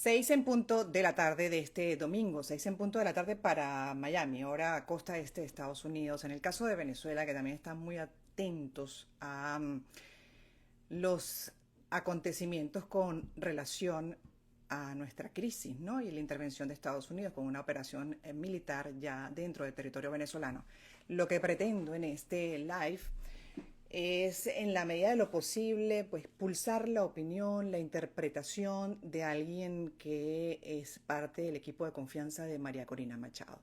6 en punto de la tarde de este domingo, 6 en punto de la tarde para Miami, hora costa este de Estados Unidos. En el caso de Venezuela, que también están muy atentos a los acontecimientos con relación a nuestra crisis, ¿no? Y la intervención de Estados Unidos con una operación militar ya dentro del territorio venezolano. Lo que pretendo en este live es, en la medida de lo posible, pues pulsar la opinión, la interpretación de alguien que es parte del equipo de confianza de María Corina Machado.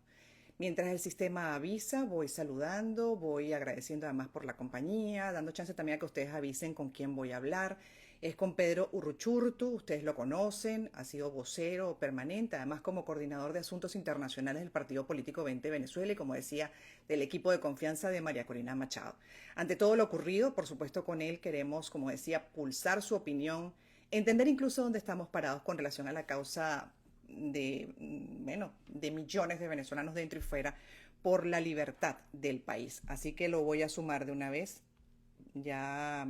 Mientras el sistema avisa, voy saludando, voy agradeciendo además por la compañía, dando chance también a que ustedes avisen con quién voy a hablar. Es con Pedro Urruchurtu, ustedes lo conocen, ha sido vocero permanente, además como coordinador de asuntos internacionales del Partido Político 20 Venezuela y, como decía, del equipo de confianza de María Corina Machado. Ante todo lo ocurrido, por supuesto con él queremos, como decía, pulsar su opinión, entender incluso dónde estamos parados con relación a la causa de, bueno, de millones de venezolanos dentro y fuera por la libertad del país. Así que lo voy a sumar de una vez ya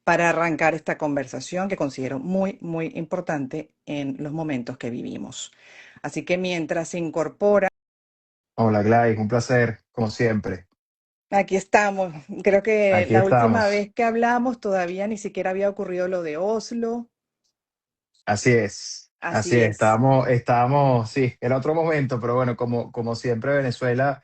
para arrancar esta conversación que considero muy, muy importante en los momentos que vivimos. Así que mientras se incorpora, Hola Gladys, un placer, como siempre. aquí estamos. Creo que Aquí la última estamos. vez que hablamos todavía ni siquiera había ocurrido lo de Oslo. Así es, así Así es. es. Sí, era otro momento, pero bueno, como siempre Venezuela,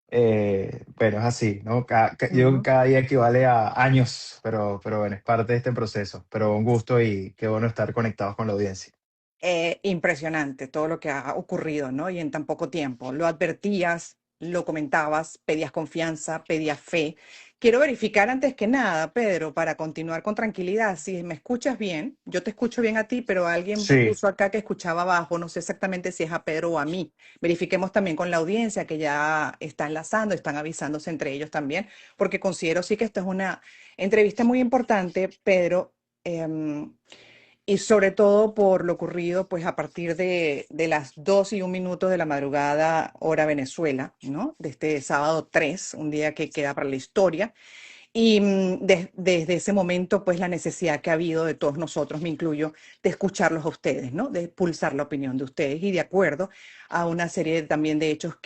bueno, es así, ¿no? Yo creo que Ujú. cada día equivale a años, pero bueno, es parte de este proceso. Pero un gusto y qué bueno estar conectados con la audiencia. Impresionante todo lo que ha ocurrido, ¿no? Y en tan poco tiempo. Lo advertías, lo comentabas, pedías confianza, pedías fe. Quiero verificar antes que nada, Pedro, para continuar con tranquilidad, si me escuchas bien, yo te escucho bien a ti, pero alguien Sí, puso acá que escuchaba abajo, no sé exactamente si es a Pedro o a mí. Verifiquemos también con la audiencia que ya está enlazando, están avisándose entre ellos también, porque considero sí que esta es una entrevista muy importante, Pedro. em, y sobre todo por lo ocurrido pues a partir de las 2:01 de la madrugada, hora Venezuela, ¿no? De este sábado 3, un día que queda para la historia. Y desde ese momento, pues la necesidad que ha habido de todos nosotros, me incluyo, de escucharlos a ustedes, ¿no? De pulsar la opinión de ustedes y de acuerdo a una serie también de hechos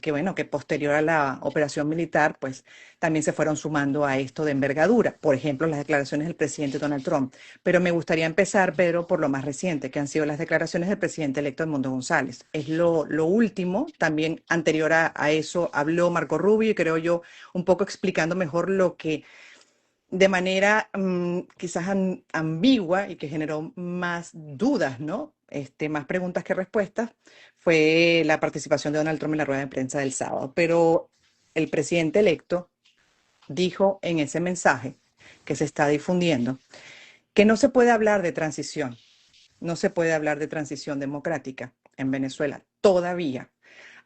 bueno, que posterior a la operación militar, pues también se fueron sumando a esto de envergadura. Por ejemplo, las declaraciones del presidente Donald Trump. Pero me gustaría empezar, Pedro, por lo más reciente, que han sido las declaraciones del presidente electo Edmundo González. Es lo último, también anterior a eso habló Marco Rubio y creo yo un poco explicando mejor lo que de manera quizás ambigua y que generó más dudas, ¿no? Más preguntas que respuestas, fue la participación de Donald Trump en la rueda de prensa del sábado. Pero el presidente electo dijo en ese mensaje que se está difundiendo que no se puede hablar de transición, no se puede hablar de transición democrática en Venezuela todavía,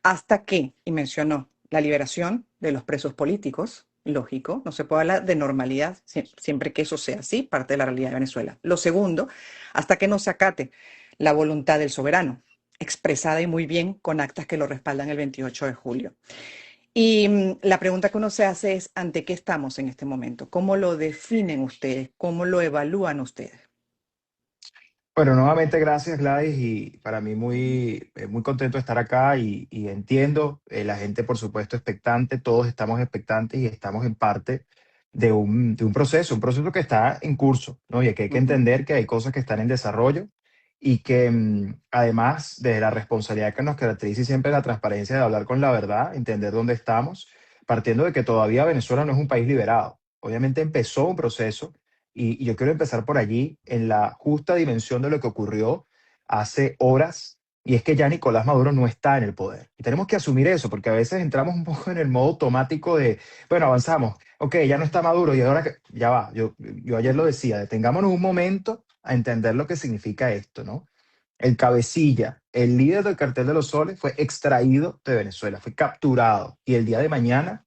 hasta que, y mencionó, la liberación de los presos políticos, lógico, no se puede hablar de normalidad siempre que eso sea así, parte de la realidad de Venezuela. Lo segundo, hasta que no se acate la voluntad del soberano, expresada y muy bien con actas que lo respaldan el 28 de julio. Y la pregunta que uno se hace es, ¿ante qué estamos en este momento? ¿Cómo lo definen ustedes? ¿Cómo lo evalúan ustedes? bueno, nuevamente gracias Gladys y para mí muy contento de estar acá y entiendo, la gente por supuesto expectante, todos estamos expectantes y estamos en parte de un proceso que está en curso, ¿no? Y que hay que Ujú. entender que hay cosas que están en desarrollo y que además de la responsabilidad que nos caracteriza y siempre la transparencia de hablar con la verdad, entender dónde estamos, partiendo de que todavía Venezuela no es un país liberado. Obviamente empezó un proceso y yo quiero empezar por allí, en la justa dimensión de lo que ocurrió hace horas, y es que ya Nicolás Maduro no está en el poder. Y tenemos que asumir eso, porque a veces entramos un poco en el modo automático de, bueno, avanzamos, ok, ya no está Maduro, y ahora que, ya va, yo ayer lo decía, detengámonos un momento a entender lo que significa esto, ¿no? El cabecilla, el líder del Cartel de los Soles, fue extraído de Venezuela, fue capturado, y el día de mañana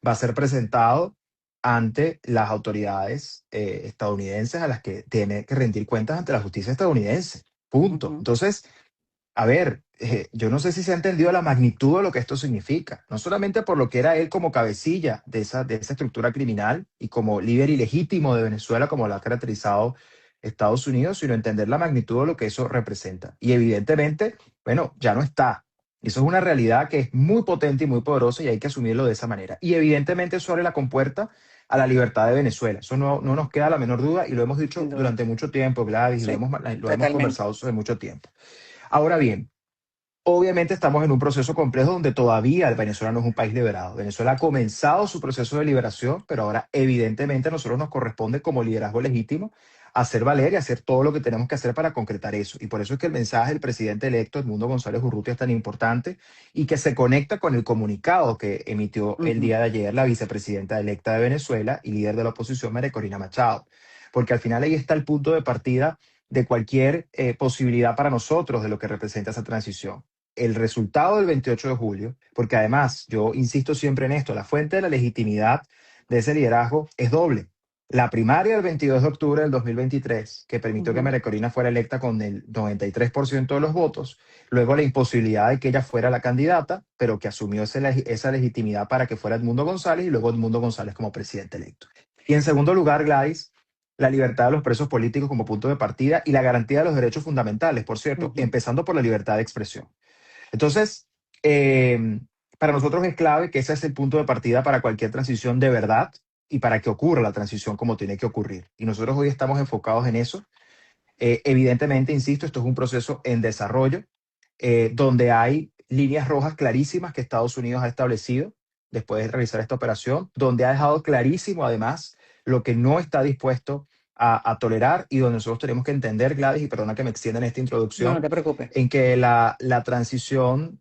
va a ser presentado ante las autoridades estadounidenses a las que tiene que rendir cuentas ante la justicia estadounidense. Punto. Ujú. Entonces, a ver, yo no sé si se ha entendido la magnitud de lo que esto significa, no solamente por lo que era él como cabecilla de esa estructura criminal y como líder ilegítimo de Venezuela, como lo ha caracterizado Estados Unidos, sino entender la magnitud de lo que eso representa. Y evidentemente, bueno, ya no está. Eso es una realidad que es muy potente y muy poderosa y hay que asumirlo de esa manera. Y evidentemente eso abre la compuerta a la libertad de Venezuela. Eso no nos queda la menor duda y lo hemos dicho Sin duda. durante mucho tiempo, Gladys, y Sí, lo hemos totalmente. conversado hace mucho tiempo. Ahora bien, obviamente estamos en un proceso complejo donde todavía Venezuela no es un país liberado. Venezuela ha comenzado su proceso de liberación, pero ahora evidentemente a nosotros nos corresponde como liderazgo legítimo hacer valer y hacer todo lo que tenemos que hacer para concretar eso. Y por eso es que el mensaje del presidente electo, Edmundo González Urrutia, es tan importante y que se conecta con el comunicado que emitió el Ujú, día de ayer la vicepresidenta electa de Venezuela y líder de la oposición, María Corina Machado. Porque al final ahí está el punto de partida de cualquier posibilidad para nosotros de lo que representa esa transición. El resultado del 28 de julio, porque además yo insisto siempre en esto, la fuente de la legitimidad de ese liderazgo es doble. La primaria del 22 de octubre del 2023, que permitió que ujú. María Corina fuera electa con el 93% de los votos, luego la imposibilidad de que ella fuera la candidata, pero que asumió esa legitimidad para que fuera Edmundo González y luego Edmundo González como presidente electo. Y en segundo lugar, Gladys, la libertad de los presos políticos como punto de partida y la garantía de los derechos fundamentales, por cierto, Ujú. empezando por la libertad de expresión. Entonces, eh, para nosotros es clave que ese es el punto de partida para cualquier transición de verdad y para que ocurra la transición como tiene que ocurrir. Y nosotros hoy estamos enfocados en eso. Evidentemente, insisto, esto es un proceso en desarrollo donde hay líneas rojas clarísimas que Estados Unidos ha establecido después de realizar esta operación, donde ha dejado clarísimo además lo que no está dispuesto a tolerar y donde nosotros tenemos que entender, Gladys, y perdona que me extienda en esta No, no introducción, te preocupes. en que la transición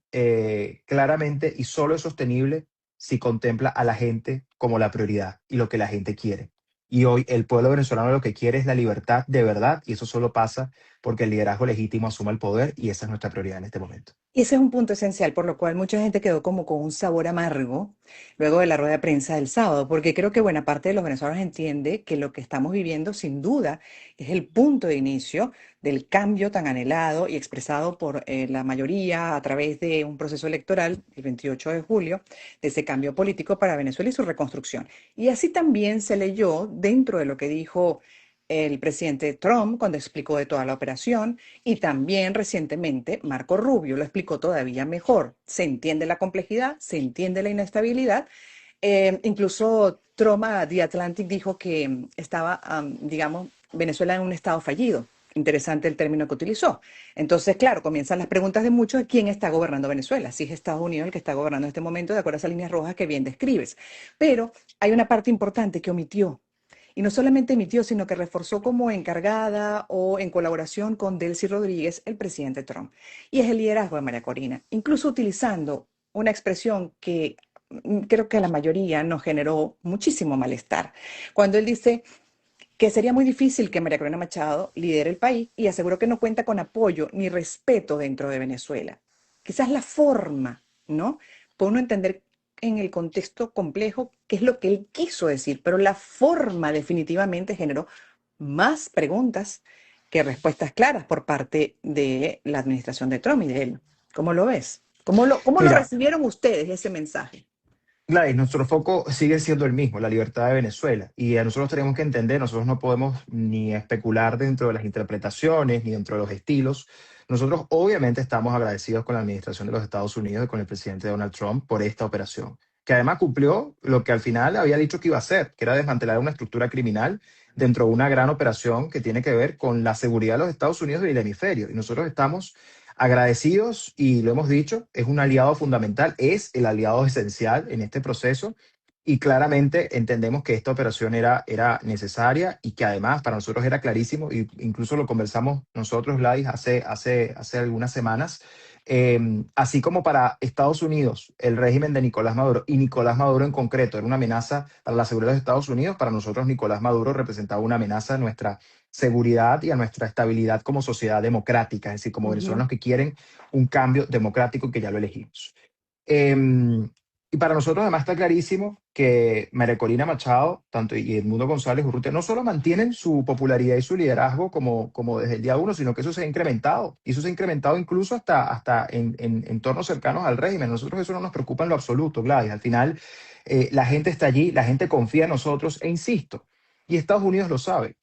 claramente y solo es sostenible si contempla a la gente como la prioridad y lo que la gente quiere. Y hoy el pueblo venezolano lo que quiere es la libertad de verdad y eso solo pasa porque el liderazgo legítimo asuma el poder y esa es nuestra prioridad en este momento. Y ese es un punto esencial, por lo cual mucha gente quedó como con un sabor amargo luego de la rueda de prensa del sábado, porque creo que buena parte de los venezolanos entiende que lo que estamos viviendo sin duda es el punto de inicio del cambio tan anhelado y expresado por la mayoría a través de un proceso electoral el 28 de julio, de ese cambio político para Venezuela y su reconstrucción. Y así también se leyó dentro de lo que dijo el presidente Trump cuando explicó de toda la operación y también recientemente Marco Rubio lo explicó todavía mejor. Se entiende la complejidad, se entiende la inestabilidad. Incluso Trump a The Atlantic dijo que estaba, digamos, Venezuela en un estado fallido. Interesante el término que utilizó. Entonces, claro, comienzan las preguntas de muchos de quién está gobernando Venezuela. Si es Estados Unidos el que está gobernando en este momento, de acuerdo a esas líneas rojas que bien describes. Pero hay una parte importante que omitió y no solamente emitió, sino que reforzó como encargada o en colaboración con Delcy Rodríguez, el presidente Trump. Y es el liderazgo de María Corina, incluso utilizando una expresión que creo que a la mayoría nos generó muchísimo malestar. Cuando él dice que sería muy difícil que María Corina Machado lidere el país y aseguró que no cuenta con apoyo ni respeto dentro de Venezuela. Quizás la forma, ¿no? Puede uno entender en el contexto complejo qué es lo que él quiso decir, pero la forma definitivamente generó más preguntas que respuestas claras por parte de la administración de Trump y de él. ¿Cómo lo ves? ¿Cómo lo Mira, recibieron ustedes ese mensaje? Gladys, nuestro foco sigue siendo el mismo, la libertad de Venezuela. Y a nosotros tenemos que entender, nosotros no podemos ni especular dentro de las interpretaciones, ni dentro de los estilos. Nosotros obviamente estamos agradecidos con la administración de los Estados Unidos y con el presidente Donald Trump por esta operación, que además cumplió lo que al final había dicho que iba a hacer, que era desmantelar una estructura criminal dentro de una gran operación que tiene que ver con la seguridad de los Estados Unidos y el hemisferio. Y nosotros estamos agradecidos y lo hemos dicho, es un aliado fundamental, es el aliado esencial en este proceso y claramente entendemos que esta operación era necesaria y que además para nosotros era clarísimo, y incluso lo conversamos nosotros, Gladys, hace algunas semanas, así como para Estados Unidos, el régimen de Nicolás Maduro y Nicolás Maduro en concreto era una amenaza para la seguridad de Estados Unidos, para nosotros Nicolás Maduro representaba una amenaza a nuestra seguridad y a nuestra estabilidad como sociedad democrática, es decir, como Ujú. venezolanos que quieren un cambio democrático que ya lo elegimos. Eh, y para nosotros además está clarísimo que María Corina Machado tanto y Edmundo González Urrutia no solo mantienen su popularidad y su liderazgo como desde el día uno, sino que eso se ha incrementado. Y eso se ha incrementado incluso hasta en entornos cercanos al régimen. Nosotros eso no nos preocupa en lo absoluto, Gladys. Al final la gente está allí, la gente confía en nosotros e insisto, y Estados Unidos lo sabe.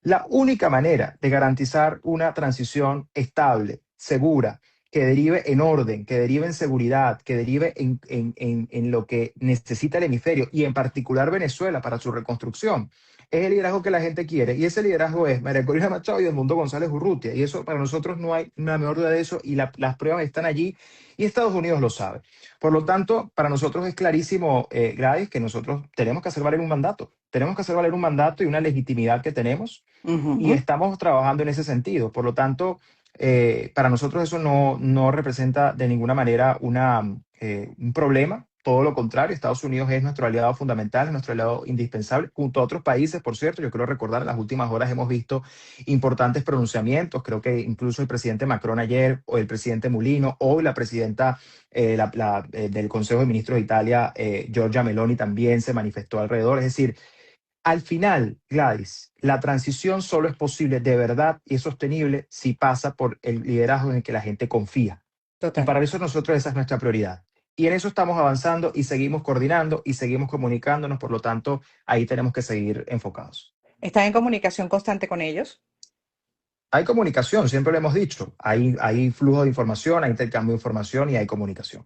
La única manera de garantizar una transición estable, segura, que derive en orden, que derive en seguridad, que derive en lo que necesita el hemisferio y en particular Venezuela para su reconstrucción, es el liderazgo que la gente quiere. Y ese liderazgo es María Corina Machado y Edmundo González Urrutia. Y eso para nosotros no hay una menor duda de eso y las pruebas están allí y Estados Unidos lo sabe. Por lo tanto, para nosotros es clarísimo, Gladys, que nosotros tenemos que hacer valer un mandato. Tenemos que hacer valer un mandato y una legitimidad que tenemos y Ujú. estamos trabajando en ese sentido. Por lo tanto, para nosotros eso no representa de ninguna manera un problema. Todo lo contrario, Estados Unidos es nuestro aliado fundamental, es nuestro aliado indispensable, junto a otros países, por cierto. Yo quiero recordar, en las últimas horas hemos visto importantes pronunciamientos. Creo que incluso el presidente Macron ayer, o el presidente Mulino, hoy la presidenta del Consejo de Ministros de Italia, Giorgia Meloni, también se manifestó alrededor. Es decir, al final, Gladys, la transición solo es posible de verdad y es sostenible si pasa por el liderazgo en el que la gente confía. Y Total. para eso nosotros esa es nuestra prioridad. Y en eso estamos avanzando y seguimos coordinando y seguimos comunicándonos. Por lo tanto, ahí tenemos que seguir enfocados. ¿Están en comunicación constante con ellos? Hay comunicación, siempre lo hemos dicho. Hay flujo de información, hay intercambio de información y hay comunicación.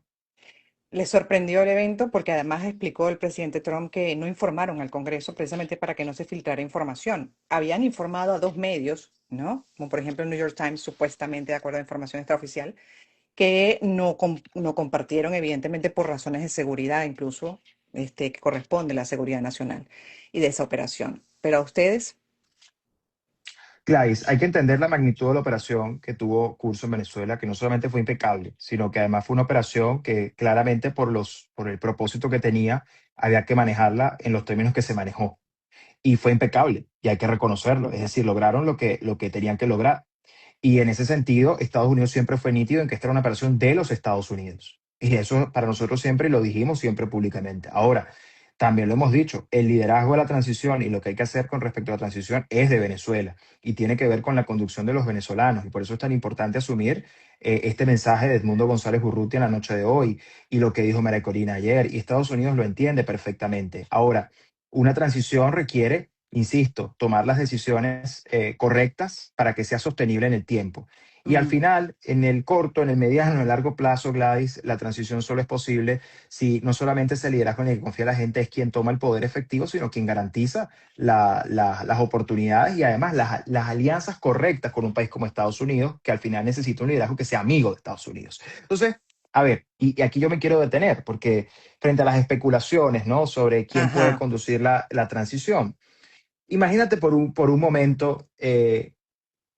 Les sorprendió el evento porque además explicó el presidente Trump que no informaron al Congreso precisamente para que no se filtrara información. Habían informado a dos medios, ¿no? Como por ejemplo el New York Times, supuestamente de acuerdo a información extraoficial, que no compartieron evidentemente por razones de seguridad, incluso que corresponde a la seguridad nacional y de esa operación. Pero a ustedes, Gladys, hay que entender la magnitud de la operación que tuvo curso en Venezuela, que no solamente fue impecable, sino que además fue una operación que claramente por el propósito que tenía, había que manejarla en los términos que se manejó. Y fue impecable, y hay que reconocerlo. Es decir, lograron lo que tenían que lograr. Y en ese sentido, Estados Unidos siempre fue nítido en que esta era una operación de los Estados Unidos. Y eso para nosotros siempre, y lo dijimos siempre públicamente. Ahora, también lo hemos dicho, el liderazgo de la transición y lo que hay que hacer con respecto a la transición es de Venezuela y tiene que ver con la conducción de los venezolanos. Y por eso es tan importante asumir este mensaje de Edmundo González Urrutia en la noche de hoy y lo que dijo María Corina ayer. Y Estados Unidos lo entiende perfectamente. Ahora, una transición requiere, insisto, tomar las decisiones correctas para que sea sostenible en el tiempo. Y al ujú, final, en el corto, en el mediano, en el largo plazo, Gladys, la transición solo es posible si no solamente ese liderazgo en el que confía la gente es quien toma el poder efectivo, sino quien garantiza las oportunidades y además las alianzas correctas con un país como Estados Unidos, que al final necesita un liderazgo que sea amigo de Estados Unidos. Entonces, a ver, y aquí yo me quiero detener, porque frente a las especulaciones, ¿no? Sobre quién puede ajá, conducir la transición, imagínate por un momento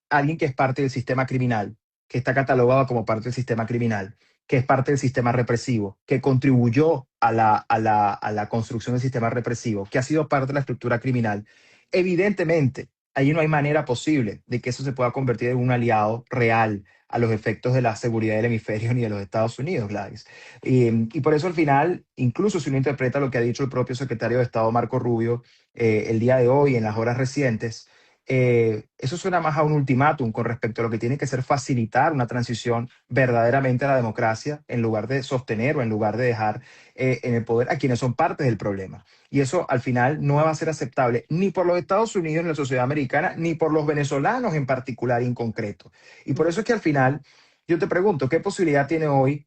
alguien que es parte del sistema criminal, que está catalogado como parte del sistema criminal, que es parte del sistema represivo, que contribuyó a la construcción del sistema represivo, que ha sido parte de la estructura criminal. Evidentemente, ahí no hay manera posible de que eso se pueda convertir en un aliado real a los efectos de la seguridad del hemisferio ni de los Estados Unidos, Gladys. Y por eso al final, incluso si uno interpreta lo que ha dicho el propio secretario de Estado Marco Rubio el día de hoy, en las horas recientes, eso suena más a un ultimátum con respecto a lo que tiene que ser facilitar una transición verdaderamente a la democracia en lugar de sostener o en lugar de dejar en el poder a quienes son partes del problema. Y eso al final no va a ser aceptable ni por los Estados Unidos ni la sociedad americana, ni por los venezolanos en particular y en concreto. Y por eso es que al final yo te pregunto, ¿qué posibilidad tiene hoy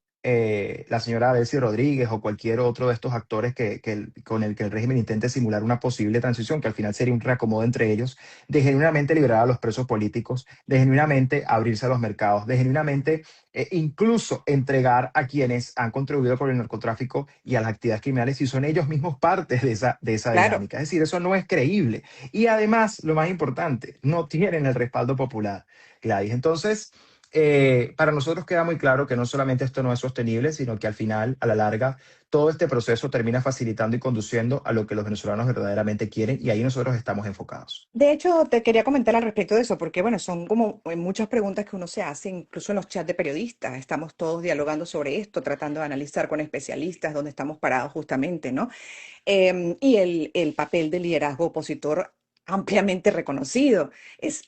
la señora Delcy Rodríguez o cualquier otro de estos actores con el que el régimen intente simular una posible transición, que al final sería un reacomodo entre ellos, de genuinamente liberar a los presos políticos, de genuinamente abrirse a los mercados, de genuinamente incluso entregar a quienes han contribuido con el narcotráfico y a las actividades criminales y son ellos mismos partes de esa claro, dinámica? Es decir, eso no es creíble. Y además, lo más importante, no tienen el respaldo popular, Gladys. Entonces, para nosotros queda muy claro que no solamente esto no es sostenible, sino que al final, a la larga, todo este proceso termina facilitando y conduciendo a lo que los venezolanos verdaderamente quieren y ahí nosotros estamos enfocados. de hecho, te quería comentar al respecto de eso, porque bueno, son como muchas preguntas que uno se hace, incluso en los chats de periodistas. Estamos todos dialogando sobre esto, tratando de analizar con especialistas dónde estamos parados justamente, ¿no? Y el papel del liderazgo opositor ampliamente reconocido, es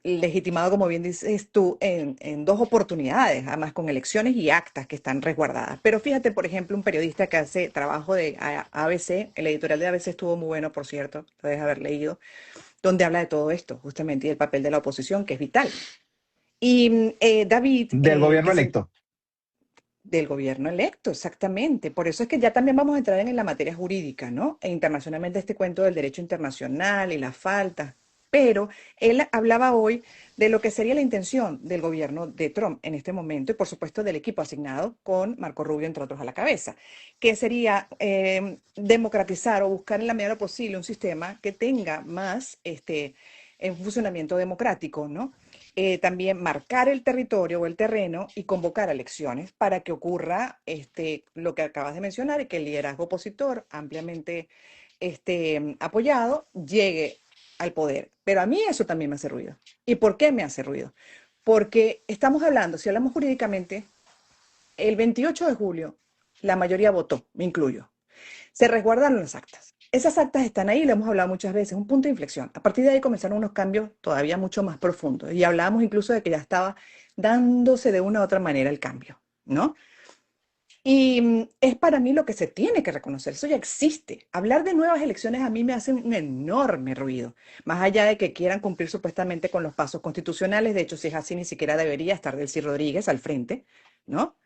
legitimado, como bien dices tú, en dos oportunidades, además con elecciones y actas que están resguardadas. Pero fíjate, por ejemplo, un periodista que hace trabajo de ABC, el editorial de ABC estuvo muy bueno, por cierto, lo debes haber leído, donde habla de todo esto, justamente, y el papel de la oposición, que es vital. Y David, Del gobierno que se electo. del gobierno electo, exactamente. Por eso es que ya también vamos a entrar en la materia jurídica, ¿no? E internacionalmente este cuento del derecho internacional y las faltas. Pero él hablaba hoy de lo que sería la intención del gobierno de Trump en este momento y por supuesto del equipo asignado con Marco Rubio, entre otros, a la cabeza, que sería democratizar o buscar en la medida de lo posible un sistema que tenga más en funcionamiento democrático, ¿no? También marcar el territorio o el terreno y convocar elecciones para que ocurra lo que acabas de mencionar y que el liderazgo opositor ampliamente apoyado llegue al poder. Pero a mí eso también me hace ruido. ¿Y por qué me hace ruido? Porque estamos hablando, si hablamos jurídicamente, el 28 de julio la mayoría votó, me incluyo. Se resguardaron las actas. Esas actas están ahí, lo hemos hablado muchas veces, un punto de inflexión. A partir de ahí comenzaron unos cambios todavía mucho más profundos y hablábamos incluso de que ya estaba dándose de una u otra manera el cambio, ¿no? Y es para mí lo que se tiene que reconocer, eso ya existe. Hablar de nuevas elecciones a mí me hace un enorme ruido, más allá de que quieran cumplir supuestamente con los pasos constitucionales, de hecho si es así ni siquiera debería estar Delcy Rodríguez al frente, ¿no?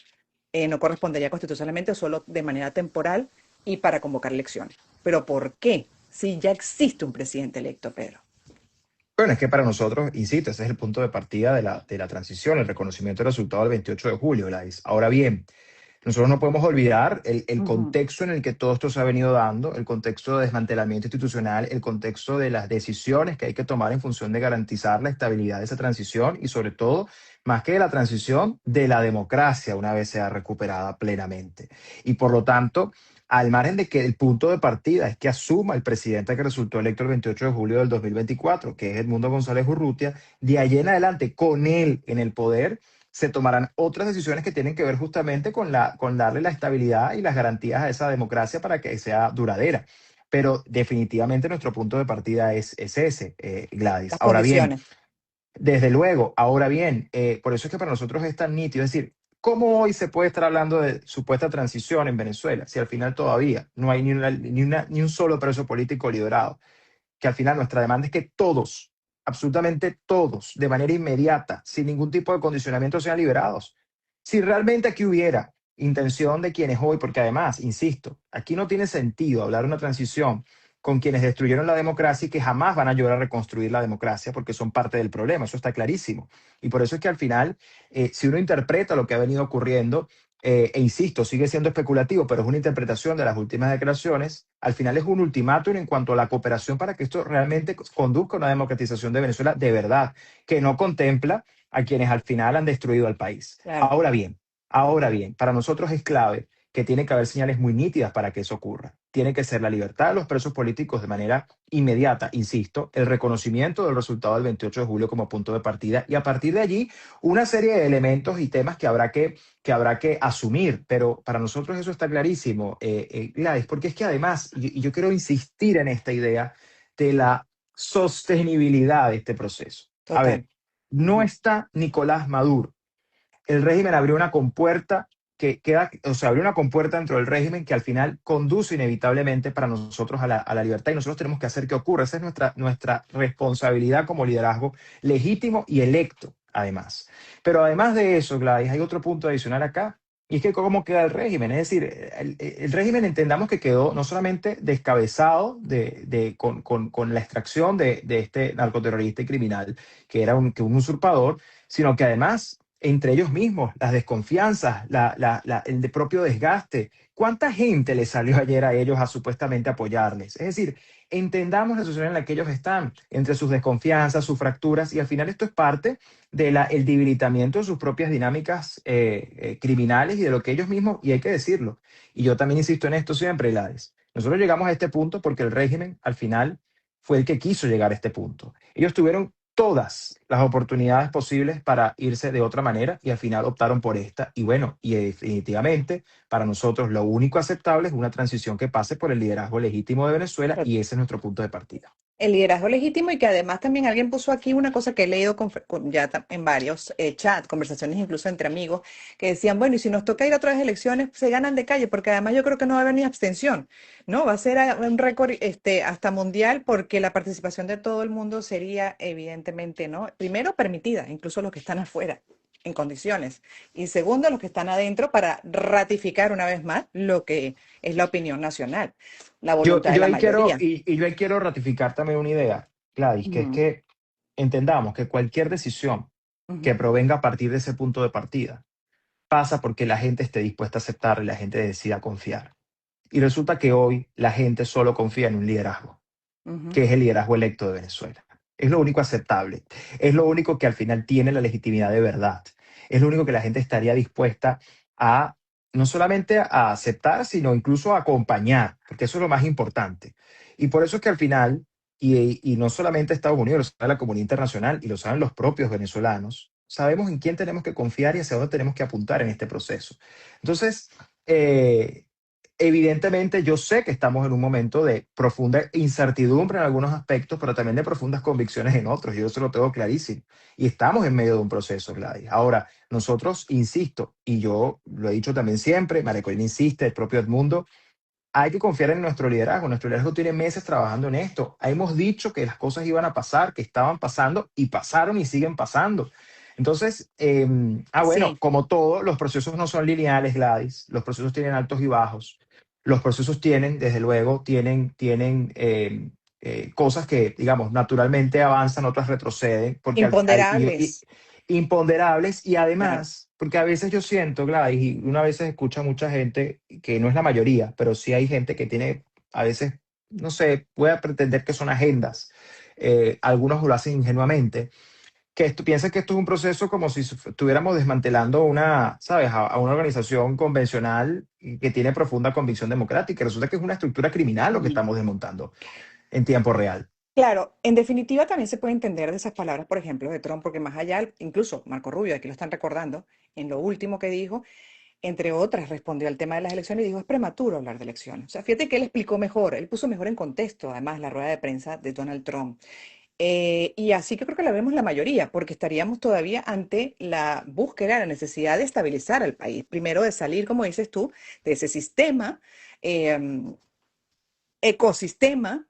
No correspondería constitucionalmente o solo de manera temporal y para convocar elecciones. Pero ¿por qué? Si ya existe un presidente electo, Pedro. Bueno, es que para nosotros, insisto, ese es el punto de partida de la transición, el reconocimiento del resultado del 28 de julio, Gladys. Ahora bien, nosotros no podemos olvidar el Ujú. contexto en el que todo esto se ha venido dando, el contexto de desmantelamiento institucional, el contexto de las decisiones que hay que tomar en función de garantizar la estabilidad de esa transición y sobre todo, más que de la transición, de la democracia una vez sea recuperada plenamente. Y por lo tanto, al margen de que el punto de partida es que asuma el presidente que resultó electo el 28 de julio del 2024, que es Edmundo González Urrutia, de allí en adelante, con él en el poder, se tomarán otras decisiones que tienen que ver justamente con darle la estabilidad y las garantías a esa democracia para que sea duradera. Pero definitivamente nuestro punto de partida es ese, Gladys. Las Ahora bien, condiciones. desde luego, ahora bien, por eso es que para nosotros es tan nítido, es decir, ¿cómo hoy se puede estar hablando de supuesta transición en Venezuela si al final todavía no hay ni un solo preso político liberado? Que al final nuestra demanda es que todos, absolutamente todos, de manera inmediata, sin ningún tipo de condicionamiento, sean liberados. Si realmente aquí hubiera intención de quienes hoy, porque además, insisto, aquí no tiene sentido hablar de una transición con quienes destruyeron la democracia y que jamás van a ayudar a reconstruir la democracia porque son parte del problema, eso está clarísimo. Y por eso es que al final, si uno interpreta lo que ha venido ocurriendo, e insisto, sigue siendo especulativo, pero es una interpretación de las últimas declaraciones. Al final es un ultimátum en cuanto a la cooperación para que esto realmente conduzca a una democratización de Venezuela de verdad, que no contempla a quienes al final han destruido al país. Claro. Ahora bien, para nosotros es clave que tiene que haber señales muy nítidas para que eso ocurra. Tiene que ser la libertad de los presos políticos de manera inmediata, insisto, el reconocimiento del resultado del 28 de julio como punto de partida y a partir de allí una serie de elementos y temas que habrá que asumir, pero para nosotros eso está clarísimo, Gladys, porque es que además, y yo quiero insistir en esta idea de la sostenibilidad de este proceso. A Total. ver, no Ujú. está Nicolás Maduro. El régimen abrió una compuerta o sea, abrió una compuerta dentro del régimen que al final conduce inevitablemente para nosotros a la libertad y nosotros tenemos que hacer que ocurra. Esa es nuestra responsabilidad como liderazgo legítimo y electo, además. Pero además de eso, Gladys, hay otro punto adicional acá. Y es que cómo queda el régimen, es decir, el régimen entendamos que quedó no solamente descabezado con la extracción de este narcoterrorista y criminal, que era un usurpador, sino que además entre ellos mismos, las desconfianzas, el propio desgaste. ¿Cuánta gente les salió ayer a ellos a supuestamente apoyarles? Es decir, entendamos la situación en la que ellos están, entre sus desconfianzas, sus fracturas, y al final esto es parte del debilitamiento de sus propias dinámicas criminales y de lo que ellos mismos, y hay que decirlo, y yo también insisto en esto siempre, Hilares, nosotros llegamos a este punto porque el régimen al final fue el que quiso llegar a este punto. Ellos tuvieron todas las oportunidades posibles para irse de otra manera y al final optaron por esta. Y bueno, y definitivamente para nosotros lo único aceptable es una transición que pase por el liderazgo legítimo de Venezuela y ese es nuestro punto de partida. El liderazgo legítimo y que además también alguien puso aquí una cosa que he leído en varios chats, conversaciones incluso entre amigos, que decían, bueno, y si nos toca ir a otras elecciones, se ganan de calle, porque además yo creo que no va a haber ni abstención, ¿no? Va a ser un récord hasta mundial porque la participación de todo el mundo sería evidentemente, ¿no? Primero, permitida, incluso los que están afuera, en condiciones. Y segundo, los que están adentro para ratificar una vez más lo que es la opinión nacional, la Yo, voluntad de yo la ahí quiero, mayoría. y yo ahí quiero ratificar también una idea, Gladys, que es Ujú, que entendamos que cualquier decisión que ujú. provenga a partir de ese punto de partida pasa porque la gente esté dispuesta a aceptar y la gente decida confiar. Y resulta que hoy la gente solo confía en un liderazgo, Ujú. que es el liderazgo electo de Venezuela. Es lo único aceptable, es lo único que al final tiene la legitimidad de verdad, es lo único que la gente estaría dispuesta a no solamente a aceptar, sino incluso a acompañar, porque eso es lo más importante. Y por eso es que al final, y no solamente Estados Unidos, lo sabe la comunidad internacional y lo saben los propios venezolanos, sabemos en quién tenemos que confiar y hacia dónde tenemos que apuntar en este proceso. Entonces, eh, evidentemente yo sé que estamos en un momento de profunda incertidumbre en algunos aspectos, pero también de profundas convicciones en otros. Yo eso lo tengo clarísimo. Y estamos en medio de un proceso, Gladys. Ahora, nosotros, insisto, y yo lo he dicho también siempre, María Corina insiste, el propio Edmundo, hay que confiar en nuestro liderazgo. Nuestro liderazgo tiene meses trabajando en esto. Hemos dicho que las cosas iban a pasar, que estaban pasando y pasaron y siguen pasando. Entonces, bueno, Sí, como todo, los procesos no son lineales, Gladys. Los procesos tienen altos y bajos. Los procesos tienen, desde luego, cosas que, digamos, naturalmente avanzan, otras retroceden, porque imponderables, imponderables y claro. además, porque a veces yo siento, Gladys, y una vez escucha mucha gente, que no es la mayoría, pero sí hay gente que tiene, a veces, no sé, puede pretender que son agendas. Algunos lo hacen ingenuamente, que esto, piensa que esto es un proceso como si estuviéramos desmantelando una, ¿sabes?, a una organización convencional y que tiene profunda convicción democrática. Resulta que es una estructura criminal lo que Ujú. estamos desmontando en tiempo real. Claro, en definitiva también se puede entender de esas palabras, por ejemplo, de Trump, porque más allá, incluso Marco Rubio, aquí lo están recordando, en lo último que dijo, entre otras, respondió al tema de las elecciones y dijo, es prematuro hablar de elecciones. O sea, fíjate que él explicó mejor, él puso mejor en contexto, además, la rueda de prensa de Donald Trump. Y así que creo que la vemos la mayoría, porque estaríamos todavía ante la búsqueda, la necesidad de estabilizar al país. Primero de salir, como dices tú, de ese sistema, em, ecosistema,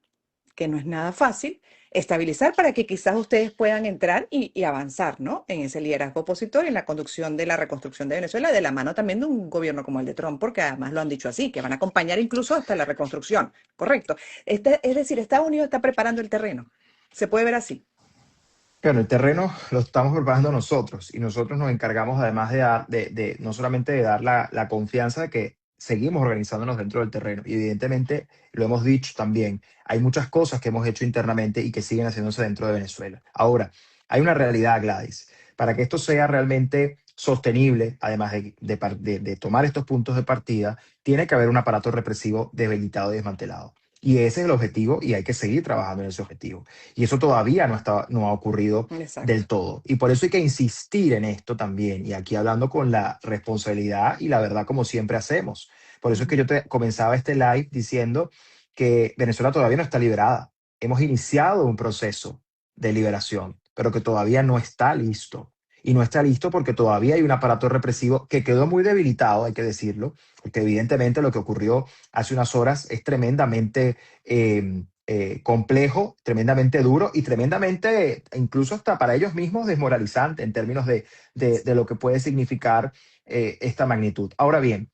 que no es nada fácil, estabilizar para que quizás ustedes puedan entrar y avanzar, ¿no? En ese liderazgo opositor y en la conducción de la reconstrucción de Venezuela, de la mano también de un gobierno como el de Trump, porque además lo han dicho así, que van a acompañar incluso hasta la reconstrucción, ¿correcto? Es decir, Estados Unidos está preparando el terreno. Se puede ver así. Bueno, el terreno lo estamos preparando nosotros y nosotros nos encargamos además de dar, no solamente de dar la confianza de que seguimos organizándonos dentro del terreno. Y evidentemente, lo hemos dicho también, hay muchas cosas que hemos hecho internamente y que siguen haciéndose dentro de Venezuela. Ahora, hay una realidad, Gladys. Para que esto sea realmente sostenible, además de tomar estos puntos de partida, tiene que haber un aparato represivo debilitado y desmantelado. Y ese es el objetivo y hay que seguir trabajando en ese objetivo. Y eso todavía no ha ocurrido del Exacto. todo. Y por eso hay que insistir en esto también. Y aquí hablando con la responsabilidad y la verdad como siempre hacemos. Por eso es que Ujú. yo te comenzaba este live diciendo que Venezuela todavía no está liberada. Hemos iniciado un proceso de liberación, pero que todavía no está listo. Y no está listo porque todavía hay un aparato represivo que quedó muy debilitado, hay que decirlo, porque evidentemente lo que ocurrió hace unas horas es tremendamente complejo, tremendamente duro y tremendamente, incluso hasta para ellos mismos, desmoralizante en términos de lo que puede significar esta magnitud. Ahora bien,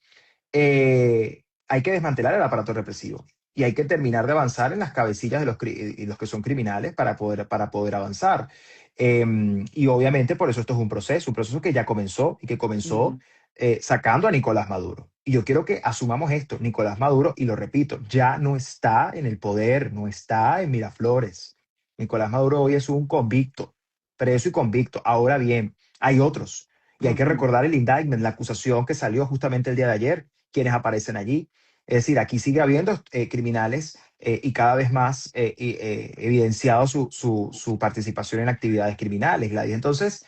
hay que desmantelar el aparato represivo y hay que terminar de avanzar en las cabecillas de y los que son criminales para poder avanzar. Y obviamente por eso esto es un proceso que ya comenzó y que comenzó Ujú. sacando a Nicolás Maduro. Y yo quiero que asumamos esto. Nicolás Maduro, y lo repito, ya no está en el poder, no está en Miraflores. Nicolás Maduro hoy es un convicto, preso y convicto. Ahora bien, hay otros. Y hay que Ujú. recordar el indictment, la acusación que salió justamente el día de ayer, quienes aparecen allí. Es decir, aquí sigue habiendo criminales y cada vez más evidenciado su participación en actividades criminales, Gladys. Entonces,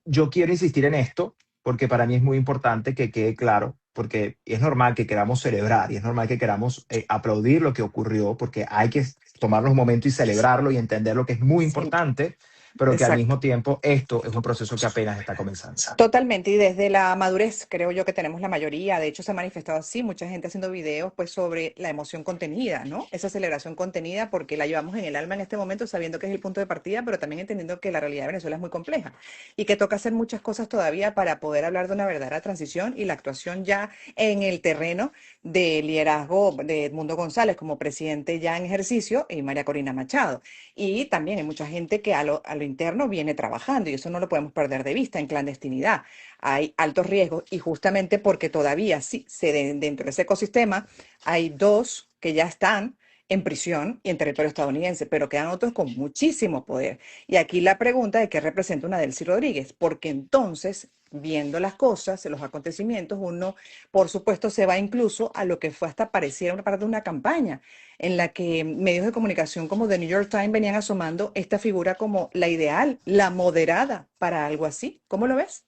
yo quiero insistir en esto porque para mí es muy importante que quede claro, porque es normal que queramos celebrar y es normal que queramos aplaudir lo que ocurrió, porque hay que tomarnos un momento y celebrarlo y entender lo que es muy Sí, importante, pero que al exacto. mismo tiempo esto es un proceso que apenas está comenzando. Totalmente, y desde la madurez creo yo que tenemos la mayoría, de hecho se ha manifestado así, mucha gente haciendo videos pues sobre la emoción contenida, ¿no? Esa celebración contenida porque la llevamos en el alma en este momento sabiendo que es el punto de partida, pero también entendiendo que la realidad de Venezuela es muy compleja y que toca hacer muchas cosas todavía para poder hablar de una verdadera transición y la actuación ya en el terreno de liderazgo de Edmundo González como presidente ya en ejercicio y María Corina Machado. Y también hay mucha gente que a lo interno viene trabajando y eso no lo podemos perder de vista en clandestinidad. Hay altos riesgos y justamente porque todavía sí, dentro de ese ecosistema hay dos que ya están en prisión y en territorio estadounidense, pero quedan otros con muchísimo poder. Y aquí la pregunta de qué representa una Delcy Rodríguez, porque entonces, viendo las cosas, los acontecimientos, uno, por supuesto, se va incluso a lo que fue hasta pareciera una parte de una campaña en la que medios de comunicación como The New York Times venían asomando esta figura como la ideal, la moderada para algo así. ¿Cómo lo ves?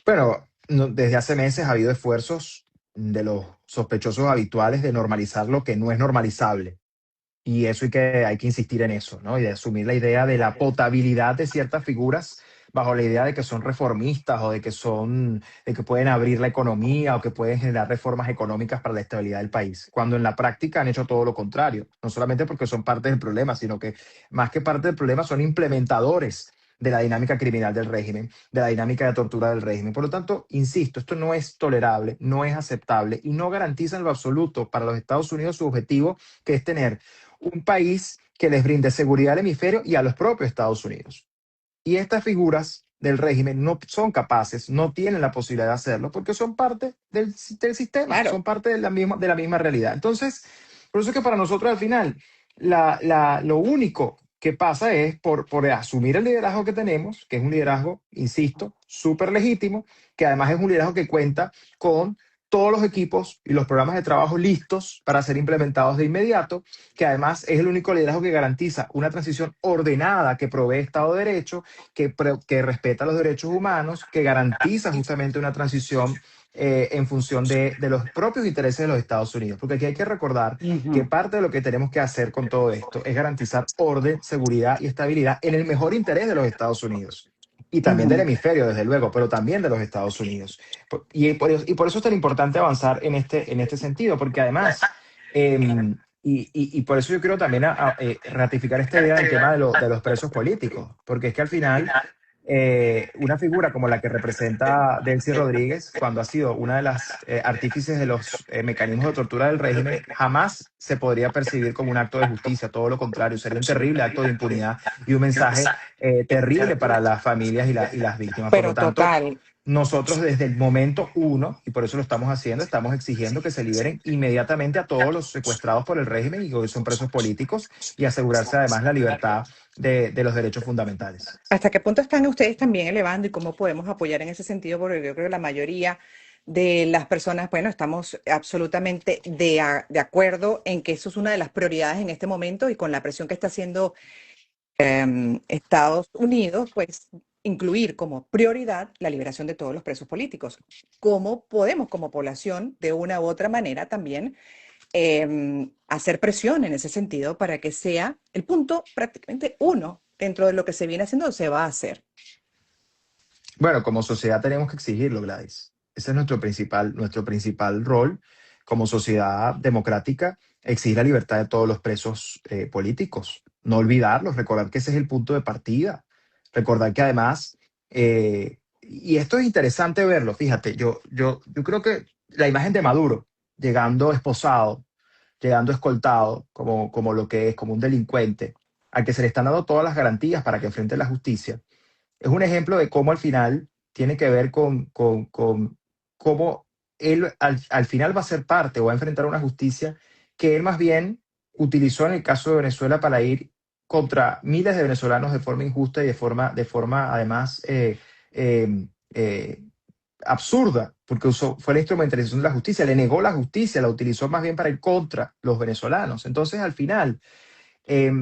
Bueno, desde hace meses ha habido esfuerzos de los sospechosos habituales de normalizar lo que no es normalizable. Y eso hay que insistir en eso, ¿no? Y de asumir la idea de la potabilidad de ciertas figuras bajo la idea de que son reformistas o de que pueden abrir la economía o que pueden generar reformas económicas para la estabilidad del país, cuando en la práctica han hecho todo lo contrario, no solamente porque son parte del problema, sino que más que parte del problema son implementadores de la dinámica criminal del régimen, de la dinámica de tortura del régimen. Por lo tanto, insisto, esto no es tolerable, no es aceptable y no garantiza en lo absoluto para los Estados Unidos su objetivo, que es tener un país que les brinde seguridad al hemisferio y a los propios Estados Unidos. Y estas figuras del régimen no son capaces, no tienen la posibilidad de hacerlo porque son parte del sistema, Claro. son parte de la misma realidad. Entonces, por eso es que para nosotros al final lo único que pasa es por asumir el liderazgo que tenemos, que es un liderazgo, insisto, súper legítimo, que además es un liderazgo que cuenta con todos los equipos y los programas de trabajo listos para ser implementados de inmediato, que además es el único liderazgo que garantiza una transición ordenada, que provee Estado de Derecho, que respeta los derechos humanos, que garantiza justamente una transición en función de los propios intereses de los Estados Unidos. Porque aquí hay que recordar que Ujú, parte de lo que tenemos que hacer con todo esto es garantizar orden, seguridad y estabilidad en el mejor interés de los Estados Unidos. Y también del ujú. hemisferio, desde luego, pero también de los Estados Unidos. Y por eso es tan importante avanzar en este sentido, porque además, y por eso yo quiero también ratificar esta idea del tema de los presos políticos, porque es que al final una figura como la que representa Delcy Rodríguez, cuando ha sido una de las artífices de los mecanismos de tortura del régimen, jamás se podría percibir como un acto de justicia, todo lo contrario, sería un terrible acto de impunidad y un mensaje terrible para las familias y las víctimas. Por lo Pero tanto, total. nosotros desde el momento uno, y por eso lo estamos haciendo, estamos exigiendo que se liberen inmediatamente a todos los secuestrados por el régimen y que hoy son presos políticos y asegurarse además la libertad de los derechos fundamentales. ¿Hasta qué punto están ustedes también elevando y cómo podemos apoyar en ese sentido? Porque yo creo que la mayoría de las personas, bueno, estamos absolutamente de acuerdo en que eso es una de las prioridades en este momento y con la presión que está haciendo Estados Unidos, pues incluir como prioridad la liberación de todos los presos políticos. ¿Cómo podemos como población, de una u otra manera, también hacer presión en ese sentido para que sea el punto prácticamente uno dentro de lo que se viene haciendo, se va a hacer? Bueno, como sociedad tenemos que exigirlo, Gladys. Ese es nuestro principal rol como sociedad democrática, exigir la libertad de todos los presos políticos. No olvidarlos, recordar que ese es el punto de partida. Recordar que además, y esto es interesante verlo, fíjate, yo creo que la imagen de Maduro llegando esposado, llegando escoltado, como lo que es, como un delincuente, al que se le están dando todas las garantías para que enfrente la justicia, es un ejemplo de cómo al final tiene que ver con cómo él al final va a ser parte o va a enfrentar una justicia que él más bien utilizó en el caso de Venezuela para ir contra miles de venezolanos de forma injusta y de forma además eh, eh, absurda, porque fue la instrumentalización de la justicia, le negó la justicia, la utilizó más bien para ir contra los venezolanos. Entonces, al final,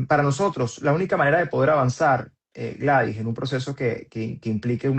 para nosotros, la única manera de poder avanzar, Gladys, en un proceso que implique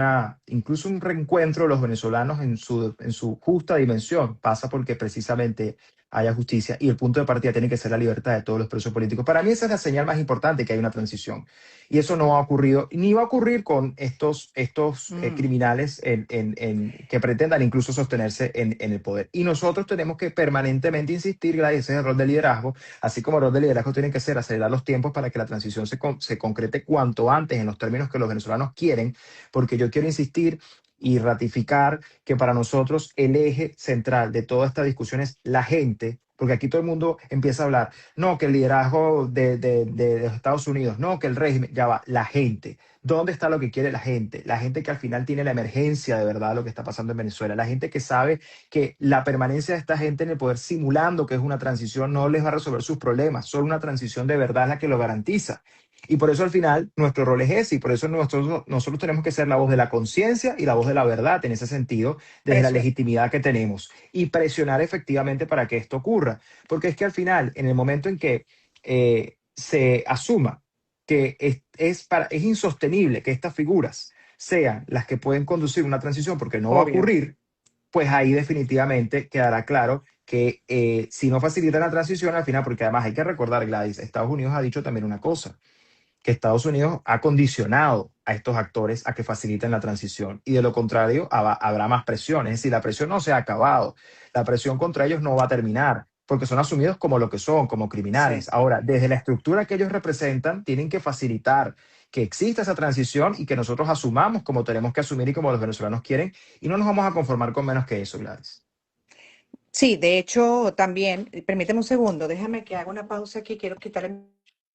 incluso un reencuentro de los venezolanos en su justa dimensión, pasa porque precisamente haya justicia y el punto de partida tiene que ser la libertad de todos los presos políticos. Para mí esa es la señal más importante, que hay una transición. Y eso no ha ocurrido, ni va a ocurrir con estos Mm, criminales que pretendan incluso sostenerse en el poder. Y nosotros tenemos que permanentemente insistir, Gladys, ese es el rol de liderazgo, así como el rol de liderazgo tiene que ser acelerar los tiempos para que la transición se concrete cuanto antes en los términos que los venezolanos quieren, porque yo quiero insistir y ratificar que para nosotros el eje central de toda esta discusión es la gente, porque aquí todo el mundo empieza a hablar, no, que el liderazgo de los Estados Unidos, no, que el régimen, ya va, la gente. ¿Dónde está lo que quiere la gente? La gente que al final tiene la emergencia de verdad, lo que está pasando en Venezuela, la gente que sabe que la permanencia de esta gente en el poder simulando que es una transición no les va a resolver sus problemas, solo una transición de verdad es la que lo garantiza. Y por eso al final nuestro rol es ese, y por eso nosotros tenemos que ser la voz de la conciencia y la voz de la verdad en ese sentido, desde la precio. legitimidad que tenemos, y presionar efectivamente para que esto ocurra. Porque es que al final, en el momento en que se asuma que es insostenible que estas figuras sean las que pueden conducir una transición, porque no va a Obvio. ocurrir, pues ahí definitivamente quedará claro que si no facilitan la transición al final, porque además hay que recordar, Gladys, Estados Unidos ha dicho también una cosa, que Estados Unidos ha condicionado a estos actores a que faciliten la transición, y de lo contrario habrá más presión. Es decir, la presión no se ha acabado, la presión contra ellos no va a terminar, porque son asumidos como lo que son, como Sí. criminales. Ahora, desde la estructura que ellos representan, tienen que facilitar que exista esa transición y que nosotros asumamos como tenemos que asumir y como los venezolanos quieren, y no nos vamos a conformar con menos que eso, Gladys. Sí, de hecho, también, permíteme un segundo, déjame que haga una pausa aquí, quiero quitarle,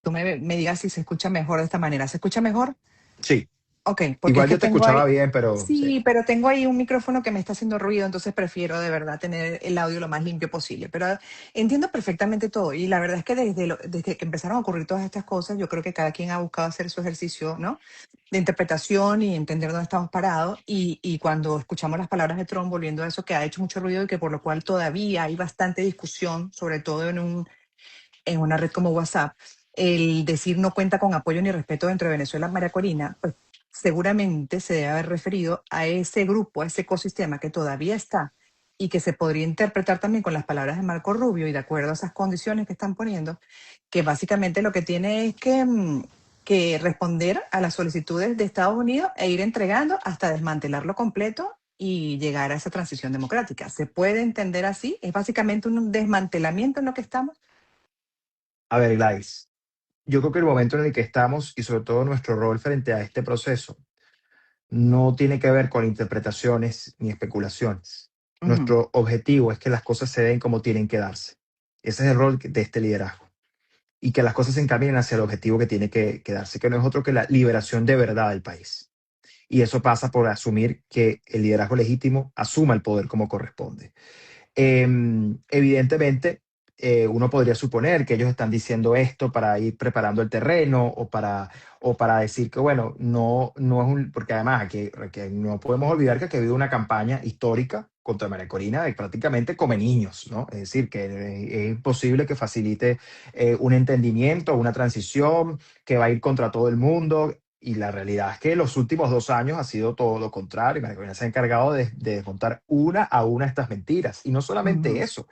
tú me digas si se escucha mejor de esta manera. ¿Se escucha mejor? Sí, Ok, porque es igual que yo te tengo escuchaba ahí, bien, pero sí. sí, pero tengo ahí un micrófono que me está haciendo ruido, entonces prefiero de verdad tener el audio lo más limpio posible. Pero entiendo perfectamente todo y la verdad es que desde que empezaron a ocurrir todas estas cosas, yo creo que cada quien ha buscado hacer su ejercicio, ¿no? De interpretación y entender dónde estamos parados. Y cuando escuchamos las palabras de Trump, volviendo a eso que ha hecho mucho ruido y que por lo cual todavía hay bastante discusión, sobre todo en una red como WhatsApp, el decir no cuenta con apoyo ni respeto dentro de Venezuela, María Corina, pues seguramente se debe haber referido a ese grupo, a ese ecosistema que todavía está y que se podría interpretar también con las palabras de Marco Rubio y de acuerdo a esas condiciones que están poniendo, que básicamente lo que tiene es que responder a las solicitudes de Estados Unidos e ir entregando hasta desmantelarlo completo y llegar a esa transición democrática. ¿Se puede entender así? ¿Es básicamente un desmantelamiento en lo que estamos? A ver, Gladys, yo creo que el momento en el que estamos y sobre todo nuestro rol frente a este proceso no tiene que ver con interpretaciones ni especulaciones. Ujú. Nuestro objetivo es que las cosas se den como tienen que darse. Ese es el rol de este liderazgo. Y que las cosas se encaminen hacia el objetivo que tiene que darse, que no es otro que la liberación de verdad del país. Y eso pasa por asumir que el liderazgo legítimo asuma el poder como corresponde. Evidentemente, uno podría suponer que ellos están diciendo esto para ir preparando el terreno o para decir que, bueno, no es un, porque además que no podemos olvidar que aquí ha habido una campaña histórica contra María Corina de prácticamente come niños, ¿no? Es decir, que es imposible que facilite un entendimiento, una transición que va a ir contra todo el mundo. Y la realidad es que los últimos 2 años ha sido todo lo contrario. María Corina se ha encargado de desmontar una a una estas mentiras. Y no solamente Ujú. eso,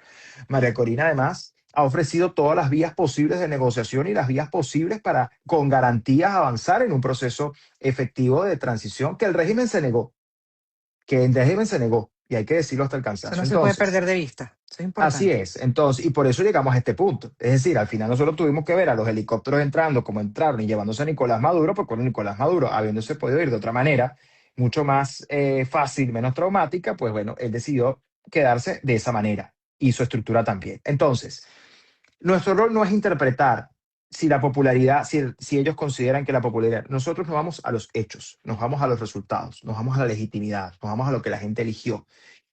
María Corina además ha ofrecido todas las vías posibles de negociación y las vías posibles para, con garantías, avanzar en un proceso efectivo de transición que el régimen se negó, y hay que decirlo hasta el Eso no cansancio. se puede Entonces, perder de vista. Eso es así importante. es, entonces, y por eso llegamos a este punto. Es decir, al final nosotros tuvimos que ver a los helicópteros entrando como entraron y llevándose a Nicolás Maduro, porque con Nicolás Maduro, habiéndose podido ir de otra manera, mucho más fácil, menos traumática, pues bueno, él decidió quedarse de esa manera y su estructura también. Entonces, nuestro rol no es interpretar si la popularidad, si ellos consideran que la popularidad, nosotros nos vamos a los hechos, nos vamos a los resultados, nos vamos a la legitimidad, nos vamos a lo que la gente eligió.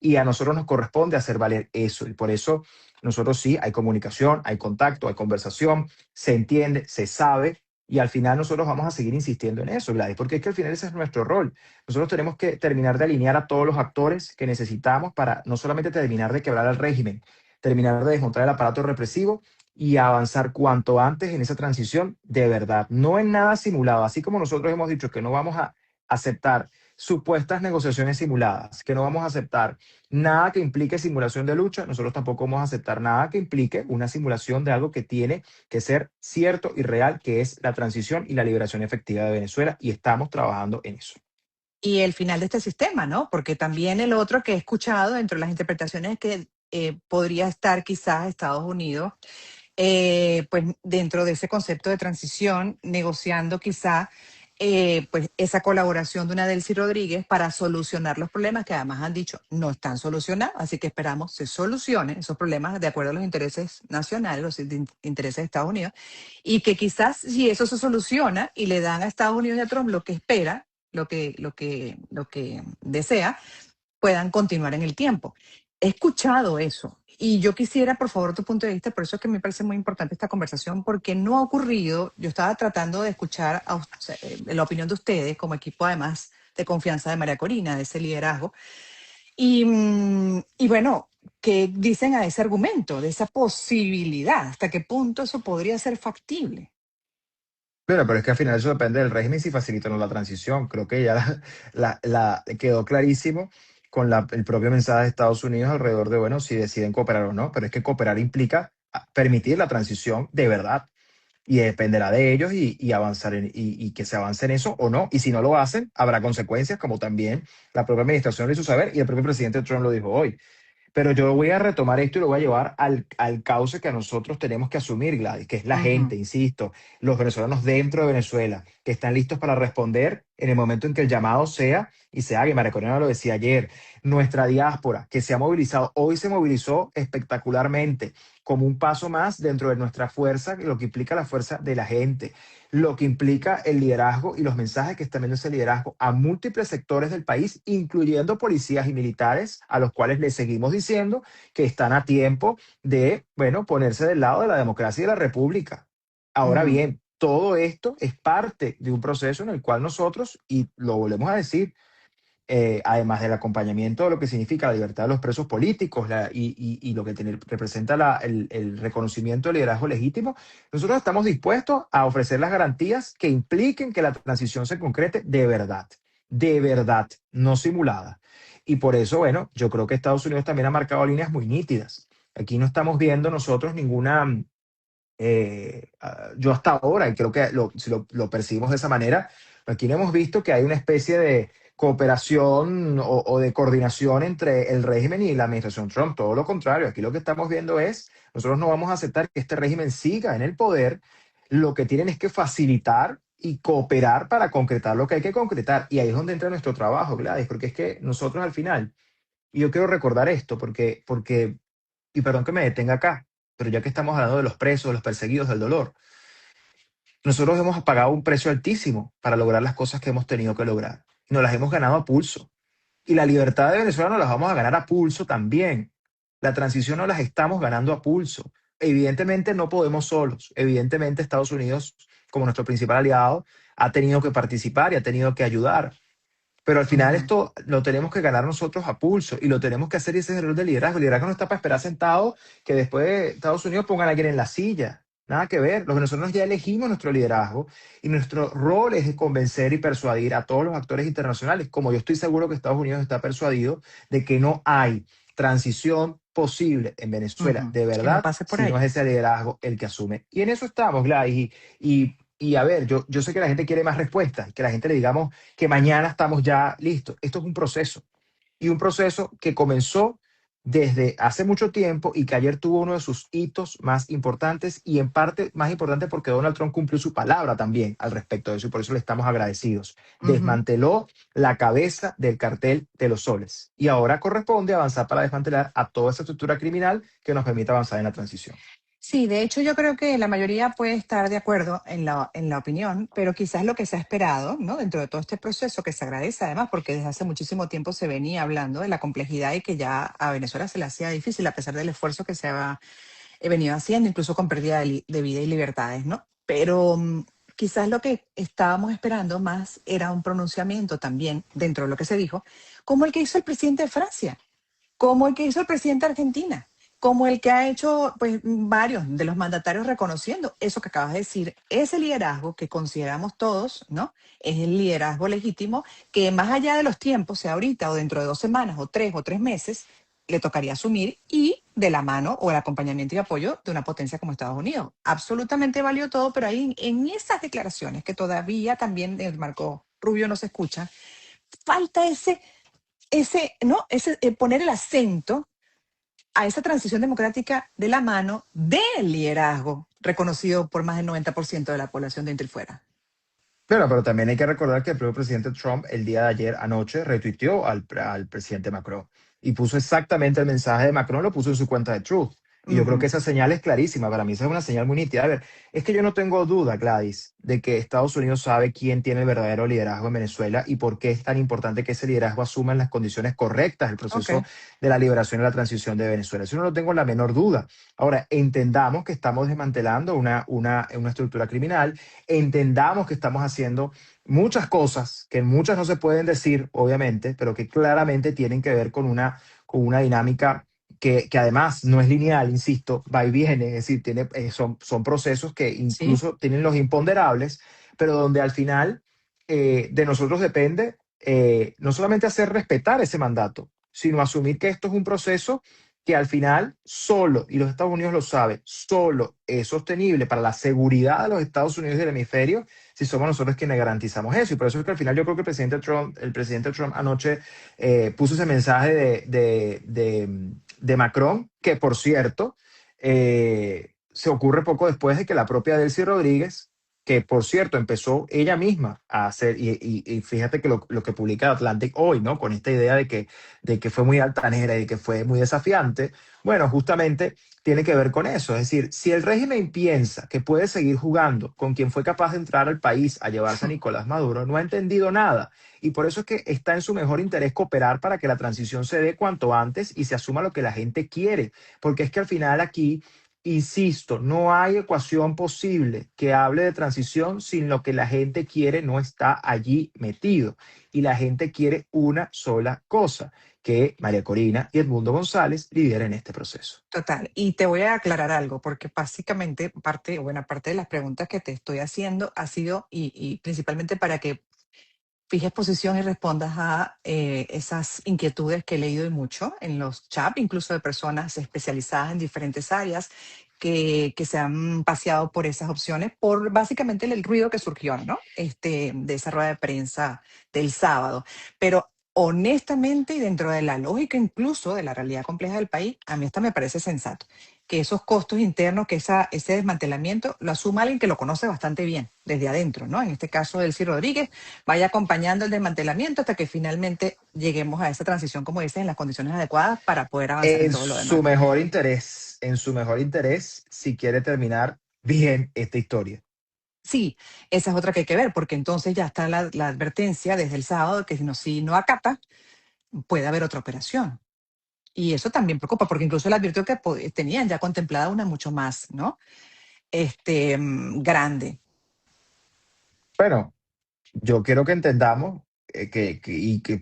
Y a nosotros nos corresponde hacer valer eso. Y por eso nosotros sí, hay comunicación, hay contacto, hay conversación, se entiende, se sabe. Y al final nosotros vamos a seguir insistiendo en eso, Gladys, porque es que al final ese es nuestro rol. Nosotros tenemos que terminar de alinear a todos los actores que necesitamos para no solamente terminar de quebrar al régimen, terminar de desmontar el aparato represivo y avanzar cuanto antes en esa transición de verdad, no en nada simulado, así como nosotros hemos dicho que no vamos a aceptar supuestas negociaciones simuladas, que no vamos a aceptar nada que implique simulación de lucha, nosotros tampoco vamos a aceptar nada que implique una simulación de algo que tiene que ser cierto y real, que es la transición y la liberación efectiva de Venezuela, y estamos trabajando en eso. Y el final de este sistema, ¿no? Porque también el otro que he escuchado dentro de las interpretaciones que podría estar quizás Estados Unidos, pues dentro de ese concepto de transición, negociando quizá pues esa colaboración de una Delcy Rodríguez para solucionar los problemas que además han dicho no están solucionados, así que esperamos se solucionen esos problemas de acuerdo a los intereses nacionales, los intereses de Estados Unidos, y que quizás si eso se soluciona y le dan a Estados Unidos y a Trump lo que espera, lo que desea, puedan continuar en el tiempo. He escuchado eso y yo quisiera, por favor, tu punto de vista, por eso es que me parece muy importante esta conversación, porque no ha ocurrido, yo estaba tratando de escuchar la opinión de ustedes como equipo además de confianza de María Corina, de ese liderazgo, y bueno, ¿qué dicen a ese argumento, de esa posibilidad? ¿Hasta qué punto eso podría ser factible? Bueno, pero es que al final eso depende del régimen si facilita o no la transición. Creo que ya quedó clarísimo con el propio mensaje de Estados Unidos alrededor de, bueno, si deciden cooperar o no, pero es que cooperar implica permitir la transición de verdad y dependerá de ellos y avanzar y que se avance en eso o no. Y si no lo hacen, habrá consecuencias, como también la propia administración lo hizo saber y el propio presidente Trump lo dijo hoy. Pero yo voy a retomar esto y lo voy a llevar al cauce que a nosotros tenemos que asumir, Gladys, que es la Ujú. gente, insisto, los venezolanos dentro de Venezuela, que están listos para responder en el momento en que el llamado sea y se haga. Y María Corina lo decía ayer, nuestra diáspora que se ha movilizado, hoy se movilizó espectacularmente, como un paso más dentro de nuestra fuerza, lo que implica la fuerza de la gente, lo que implica el liderazgo y los mensajes que está viendo ese liderazgo a múltiples sectores del país, incluyendo policías y militares, a los cuales les seguimos diciendo que están a tiempo de, bueno, ponerse del lado de la democracia y de la república. Ahora Ujú. bien, todo esto es parte de un proceso en el cual nosotros, y lo volvemos a decir, además del acompañamiento de lo que significa la libertad de los presos políticos y lo que representa el reconocimiento del liderazgo legítimo, nosotros estamos dispuestos a ofrecer las garantías que impliquen que la transición se concrete de verdad, no simulada. Y por eso, bueno, yo creo que Estados Unidos también ha marcado líneas muy nítidas. Aquí no estamos viendo nosotros ninguna yo hasta ahora, y creo que si lo percibimos de esa manera, aquí no hemos visto que hay una especie de cooperación o de coordinación entre el régimen y la administración Trump. Todo lo contrario, aquí lo que estamos viendo es, nosotros no vamos a aceptar que este régimen siga en el poder, lo que tienen es que facilitar y cooperar para concretar lo que hay que concretar. Y ahí es donde entra nuestro trabajo, Gladys, porque es que nosotros al final, y yo quiero recordar esto, y perdón que me detenga acá, pero ya que estamos hablando de los presos, de los perseguidos, del dolor, nosotros hemos pagado un precio altísimo para lograr las cosas que hemos tenido que lograr. Nos las hemos ganado a pulso. Y la libertad de Venezuela nos las vamos a ganar a pulso también. La transición nos las estamos ganando a pulso. Evidentemente no podemos solos. Evidentemente Estados Unidos, como nuestro principal aliado, ha tenido que participar y ha tenido que ayudar. Pero al final Ujú. esto lo tenemos que ganar nosotros a pulso y lo tenemos que hacer, y ese es el rol del liderazgo. El liderazgo no está para esperar sentado que después de Estados Unidos pongan a alguien en la silla. Nada que ver. Los venezolanos ya elegimos nuestro liderazgo y nuestro rol es de convencer y persuadir a todos los actores internacionales, como yo estoy seguro que Estados Unidos está persuadido de que no hay transición posible en Venezuela Ujú. de Que no verdad pase por si no ahí. es ese liderazgo el que asume. Y en eso estamos, Gladys. Y a ver, yo sé que la gente quiere más respuestas, que la gente le digamos que mañana estamos ya listos. Esto es un proceso y un proceso que comenzó desde hace mucho tiempo y que ayer tuvo uno de sus hitos más importantes y en parte más importante porque Donald Trump cumplió su palabra también al respecto de eso y por eso le estamos agradecidos. Ujú. Desmanteló la cabeza del cartel de los soles y ahora corresponde avanzar para desmantelar a toda esa estructura criminal que nos permita avanzar en la transición. Sí, de hecho yo creo que la mayoría puede estar de acuerdo en la opinión, pero quizás lo que se ha esperado, ¿no? Dentro de todo este proceso, que se agradece además, porque desde hace muchísimo tiempo se venía hablando de la complejidad y que ya a Venezuela se le hacía difícil a pesar del esfuerzo que se ha venido haciendo, incluso con pérdida de vida y libertades, ¿no? Pero quizás lo que estábamos esperando más era un pronunciamiento también dentro de lo que se dijo, como el que hizo el presidente de Francia, como el que hizo el presidente de Argentina, como el que ha hecho pues varios de los mandatarios reconociendo eso que acabas de decir, ese liderazgo que consideramos todos, ¿no? Es el liderazgo legítimo que más allá de los tiempos, sea ahorita o dentro de 2 semanas o 3 meses, le tocaría asumir y de la mano o el acompañamiento y apoyo de una potencia como Estados Unidos. Absolutamente valió todo, pero ahí en esas declaraciones que todavía también de Marco Rubio no se escuchan, falta ¿no? Poner el acento a esa transición democrática de la mano del liderazgo reconocido por más del 90% de la población dentro y fuera. Claro, pero también hay que recordar que el propio presidente Trump el día de ayer, anoche, retuiteó al presidente Macron y puso exactamente el mensaje de Macron, lo puso en su cuenta de Truth. Y yo creo que Ujú. esa señal es clarísima. Para mí esa es una señal muy nítida. A ver, es que yo no tengo duda, Gladys, de que Estados Unidos sabe quién tiene el verdadero liderazgo en Venezuela y por qué es tan importante que ese liderazgo asuma en las condiciones correctas el Ok, proceso de la liberación y la transición de Venezuela. Eso no lo tengo la menor duda. Ahora, entendamos que estamos desmantelando una estructura criminal, entendamos que estamos haciendo muchas cosas, que muchas no se pueden decir, obviamente, pero que claramente tienen que ver con una dinámica que además no es lineal, insisto, va y viene, es decir, son procesos que sí, incluso tienen los imponderables, pero donde al final de nosotros depende no solamente hacer respetar ese mandato, sino asumir que esto es un proceso que al final solo, y los Estados Unidos lo saben, solo es sostenible para la seguridad de los Estados Unidos y del hemisferio si somos nosotros quienes garantizamos eso. Y por eso es que al final yo creo que el presidente Trump anoche puso ese mensaje de Macron, que por cierto, se ocurre poco después de que la propia Delcy Rodríguez, que por cierto empezó ella misma a hacer, y fíjate que lo que publica Atlantic hoy, ¿no? Con esta idea de que fue muy altanera y de que fue muy desafiante, bueno, justamente tiene que ver con eso. Es decir, si el régimen piensa que puede seguir jugando con quien fue capaz de entrar al país a llevarse a Nicolás Maduro, no ha entendido nada. Y por eso es que está en su mejor interés cooperar para que la transición se dé cuanto antes y se asuma lo que la gente quiere. Porque es que al final aquí, insisto, no hay ecuación posible que hable de transición sin lo que la gente quiere no está allí metido. Y la gente quiere una sola cosa, que María Corina y Edmundo González lideren este proceso. total. Y te voy a aclarar algo, porque básicamente buena parte de las preguntas que te estoy haciendo ha sido, y principalmente para que fijes posición y respondas a esas inquietudes que he leído y mucho en los chats, incluso de personas especializadas en diferentes áreas que se han paseado por esas opciones, por básicamente el ruido que surgió, ¿no? De esa rueda de prensa del sábado. Pero honestamente, y dentro de la lógica incluso de la realidad compleja del país, a mí esta me parece sensato que esos costos internos, ese desmantelamiento, lo asuma alguien que lo conoce bastante bien desde adentro, ¿no? En este caso, Delcy Rodríguez, vaya acompañando el desmantelamiento hasta que finalmente lleguemos a esa transición, como dices, en las condiciones adecuadas para poder avanzar en En todo lo demás. su mejor interés, si quiere terminar bien esta historia. Sí, esa es otra que hay que ver, porque entonces ya está la advertencia desde el sábado de que si no acata, puede haber otra operación. Y eso también preocupa, porque incluso le advirtió que tenían ya contemplada una mucho más, ¿no? Grande. Bueno, yo quiero que entendamos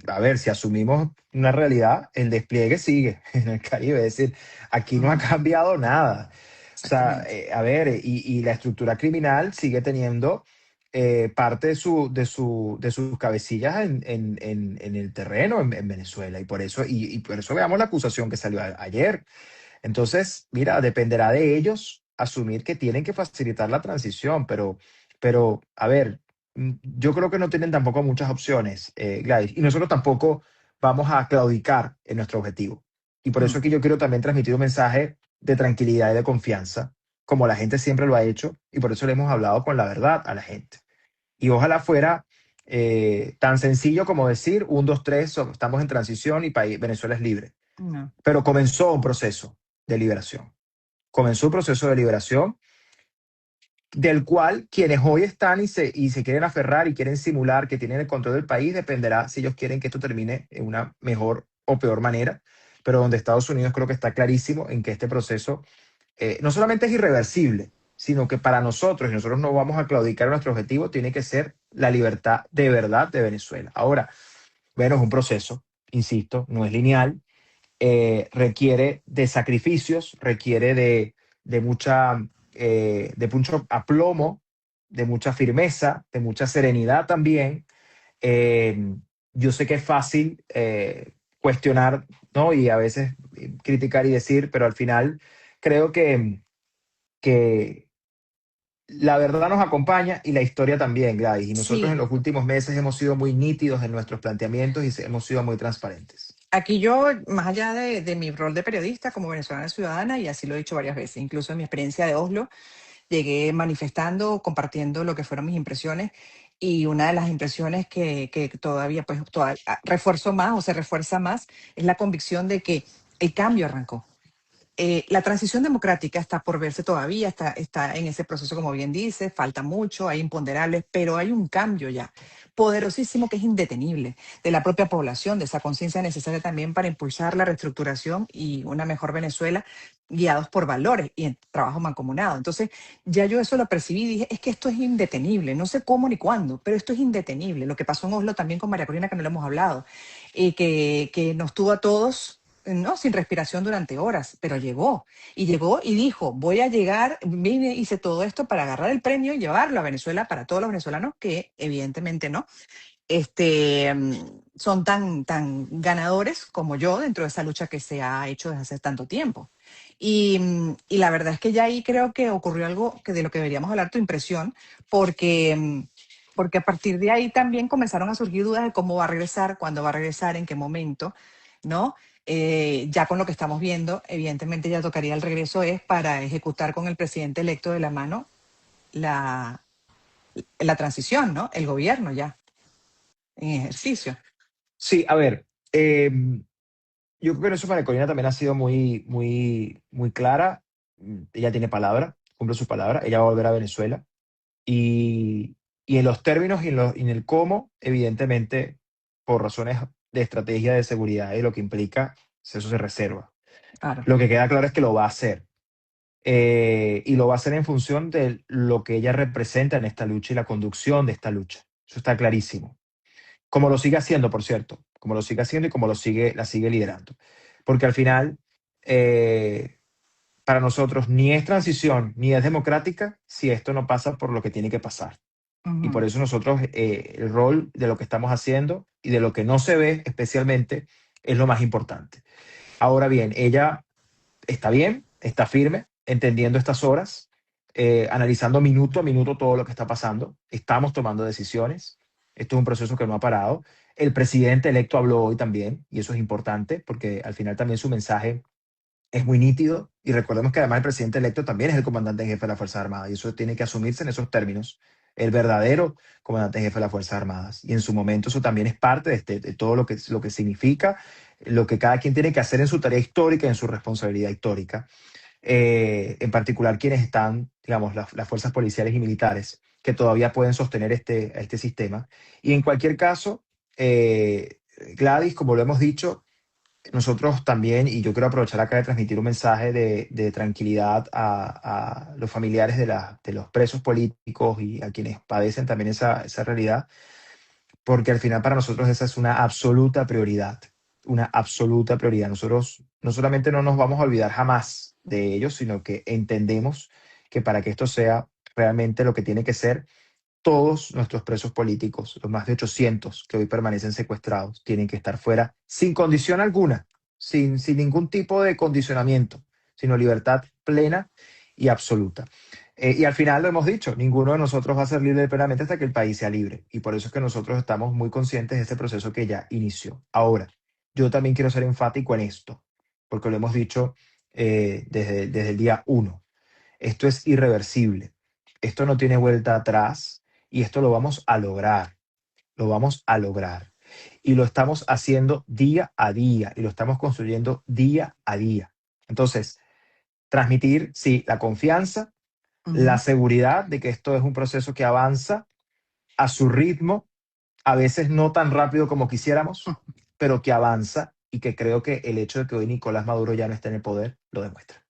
a ver, si asumimos una realidad, el despliegue sigue en el Caribe. Es decir, aquí no ha Ujú, cambiado nada. O sea, exactamente. a ver, y la estructura criminal sigue teniendo parte de sus cabecillas en el terreno en Venezuela. Y por eso veamos la acusación que salió ayer. Entonces, mira, dependerá de ellos asumir que tienen que facilitar la transición, pero a ver, yo creo que no tienen tampoco muchas opciones, Gladys, y nosotros tampoco vamos a claudicar en nuestro objetivo. Y por eso Mm. es que yo quiero también transmitir un mensaje de tranquilidad y de confianza, como la gente siempre lo ha hecho, y por eso le hemos hablado con la verdad a la gente. Y ojalá fuera tan sencillo como decir, un, dos, tres, estamos en transición y Venezuela es libre. No. Pero comenzó un proceso de liberación. Comenzó un proceso de liberación del cual quienes hoy están y se quieren aferrar y quieren simular que tienen el control del país, dependerá si ellos quieren que esto termine en una mejor o peor manera, pero donde Estados Unidos creo que está clarísimo en que este proceso no solamente es irreversible, sino que para nosotros, y nosotros no vamos a claudicar en nuestro objetivo, tiene que ser la libertad de verdad de Venezuela. Ahora, bueno, es un proceso, insisto, no es lineal, requiere de sacrificios, requiere de mucho aplomo, de mucha firmeza, de mucha serenidad también. Eh, yo sé que es fácil cuestionar, ¿no? Y a veces criticar y decir, pero al final creo que la verdad nos acompaña y la historia también, Gladys. Y nosotros en Sí, los últimos meses hemos sido muy nítidos en nuestros planteamientos y hemos sido muy transparentes. aquí yo, más allá de mi rol de periodista como venezolana ciudadana, y así lo he dicho varias veces, incluso en mi experiencia de Oslo, llegué manifestando, compartiendo lo que fueron mis impresiones, y una de las impresiones que todavía refuerzo más o se refuerza más es la convicción de que el cambio arrancó. La transición democrática está por verse todavía, está en ese proceso, como bien dice, falta mucho, hay imponderables, pero hay un cambio ya poderosísimo que es indetenible de la propia población, de esa conciencia necesaria también para impulsar la reestructuración y una mejor Venezuela guiados por valores y en trabajo mancomunado. Entonces, ya yo eso lo percibí y dije, es que esto es indetenible, no sé cómo ni cuándo, pero esto es indetenible. Lo que pasó en Oslo también con María Corina, que no lo hemos hablado, que nos tuvo a todos no, sin respiración durante horas, pero llegó y dijo, voy a llegar, vine, hice todo esto para agarrar el premio y llevarlo a Venezuela para todos los venezolanos que evidentemente no, son tan ganadores como yo dentro de esa lucha que se ha hecho desde hace tanto tiempo. Y la verdad es que ya ahí creo que ocurrió algo que de lo que deberíamos hablar, tu impresión, porque a partir de ahí también comenzaron a surgir dudas de cómo va a regresar, cuándo va a regresar, en qué momento, ¿no? Ya con lo que estamos viendo, evidentemente ya tocaría el regreso es para ejecutar con el presidente electo de la mano la, la transición, ¿no? El gobierno ya en ejercicio. Sí, a ver, yo creo que en eso María Corina también ha sido muy clara. Ella tiene palabra, cumple su palabra. Ella va a volver a Venezuela. Y, y en los términos y en el cómo, evidentemente, por razones de estrategia de seguridad y lo que implica, eso se reserva. Claro. Lo que queda claro es que lo va a hacer. Y lo va a hacer en función de lo que ella representa en esta lucha y la conducción de esta lucha. Eso está clarísimo. Como lo sigue haciendo, por cierto, como lo sigue haciendo y como la sigue liderando. Porque al final, eh, para nosotros ni es transición ni es democrática si esto no pasa por lo que tiene que pasar. Y por Ujú. eso nosotros, el rol de lo que estamos haciendo y de lo que no se ve especialmente es lo más importante. Ahora bien, ella está bien, está firme, entendiendo estas horas, analizando minuto a minuto todo lo que está pasando. Estamos tomando decisiones. Esto es un proceso que no ha parado. El presidente electo habló hoy también, y eso es importante porque al final también su mensaje es muy nítido. Y recordemos que además el presidente electo también es el comandante en jefe de las Fuerzas Armadas, y eso tiene que asumirse en esos términos. El verdadero comandante en jefe de las Fuerzas Armadas. Y en su momento eso también es parte de todo lo que significa, lo que cada quien tiene que hacer en su tarea histórica, en su responsabilidad histórica, en particular quienes están, digamos, las fuerzas policiales y militares que todavía pueden sostener este sistema. Y en cualquier caso, Gladys, como lo hemos dicho, nosotros también, y yo quiero aprovechar acá de transmitir un mensaje de tranquilidad a los familiares de los presos políticos y a quienes padecen también esa realidad, porque al final para nosotros esa es una absoluta prioridad, una absoluta prioridad. Nosotros no solamente no nos vamos a olvidar jamás de ellos, sino que entendemos que para que esto sea realmente lo que tiene que ser, todos nuestros presos políticos, los más de 800 que hoy permanecen secuestrados, tienen que estar fuera sin condición alguna, sin ningún tipo de condicionamiento, sino libertad plena y absoluta. Y al final lo hemos dicho, ninguno de nosotros va a ser libre plenamente hasta que el país sea libre. Y por eso es que nosotros estamos muy conscientes de este proceso que ya inició. Ahora, yo también quiero ser enfático en esto, porque lo hemos dicho desde el día uno. Esto es irreversible. Esto no tiene vuelta atrás y esto lo vamos a lograr. Lo vamos a lograr. Y lo estamos haciendo día a día y lo estamos construyendo día a día. Entonces, transmitir, sí, la confianza, la Ujú. seguridad de que esto es un proceso que avanza a su ritmo, a veces no tan rápido como quisiéramos, pero que avanza y que creo que el hecho de que hoy Nicolás Maduro ya no esté en el poder lo demuestra.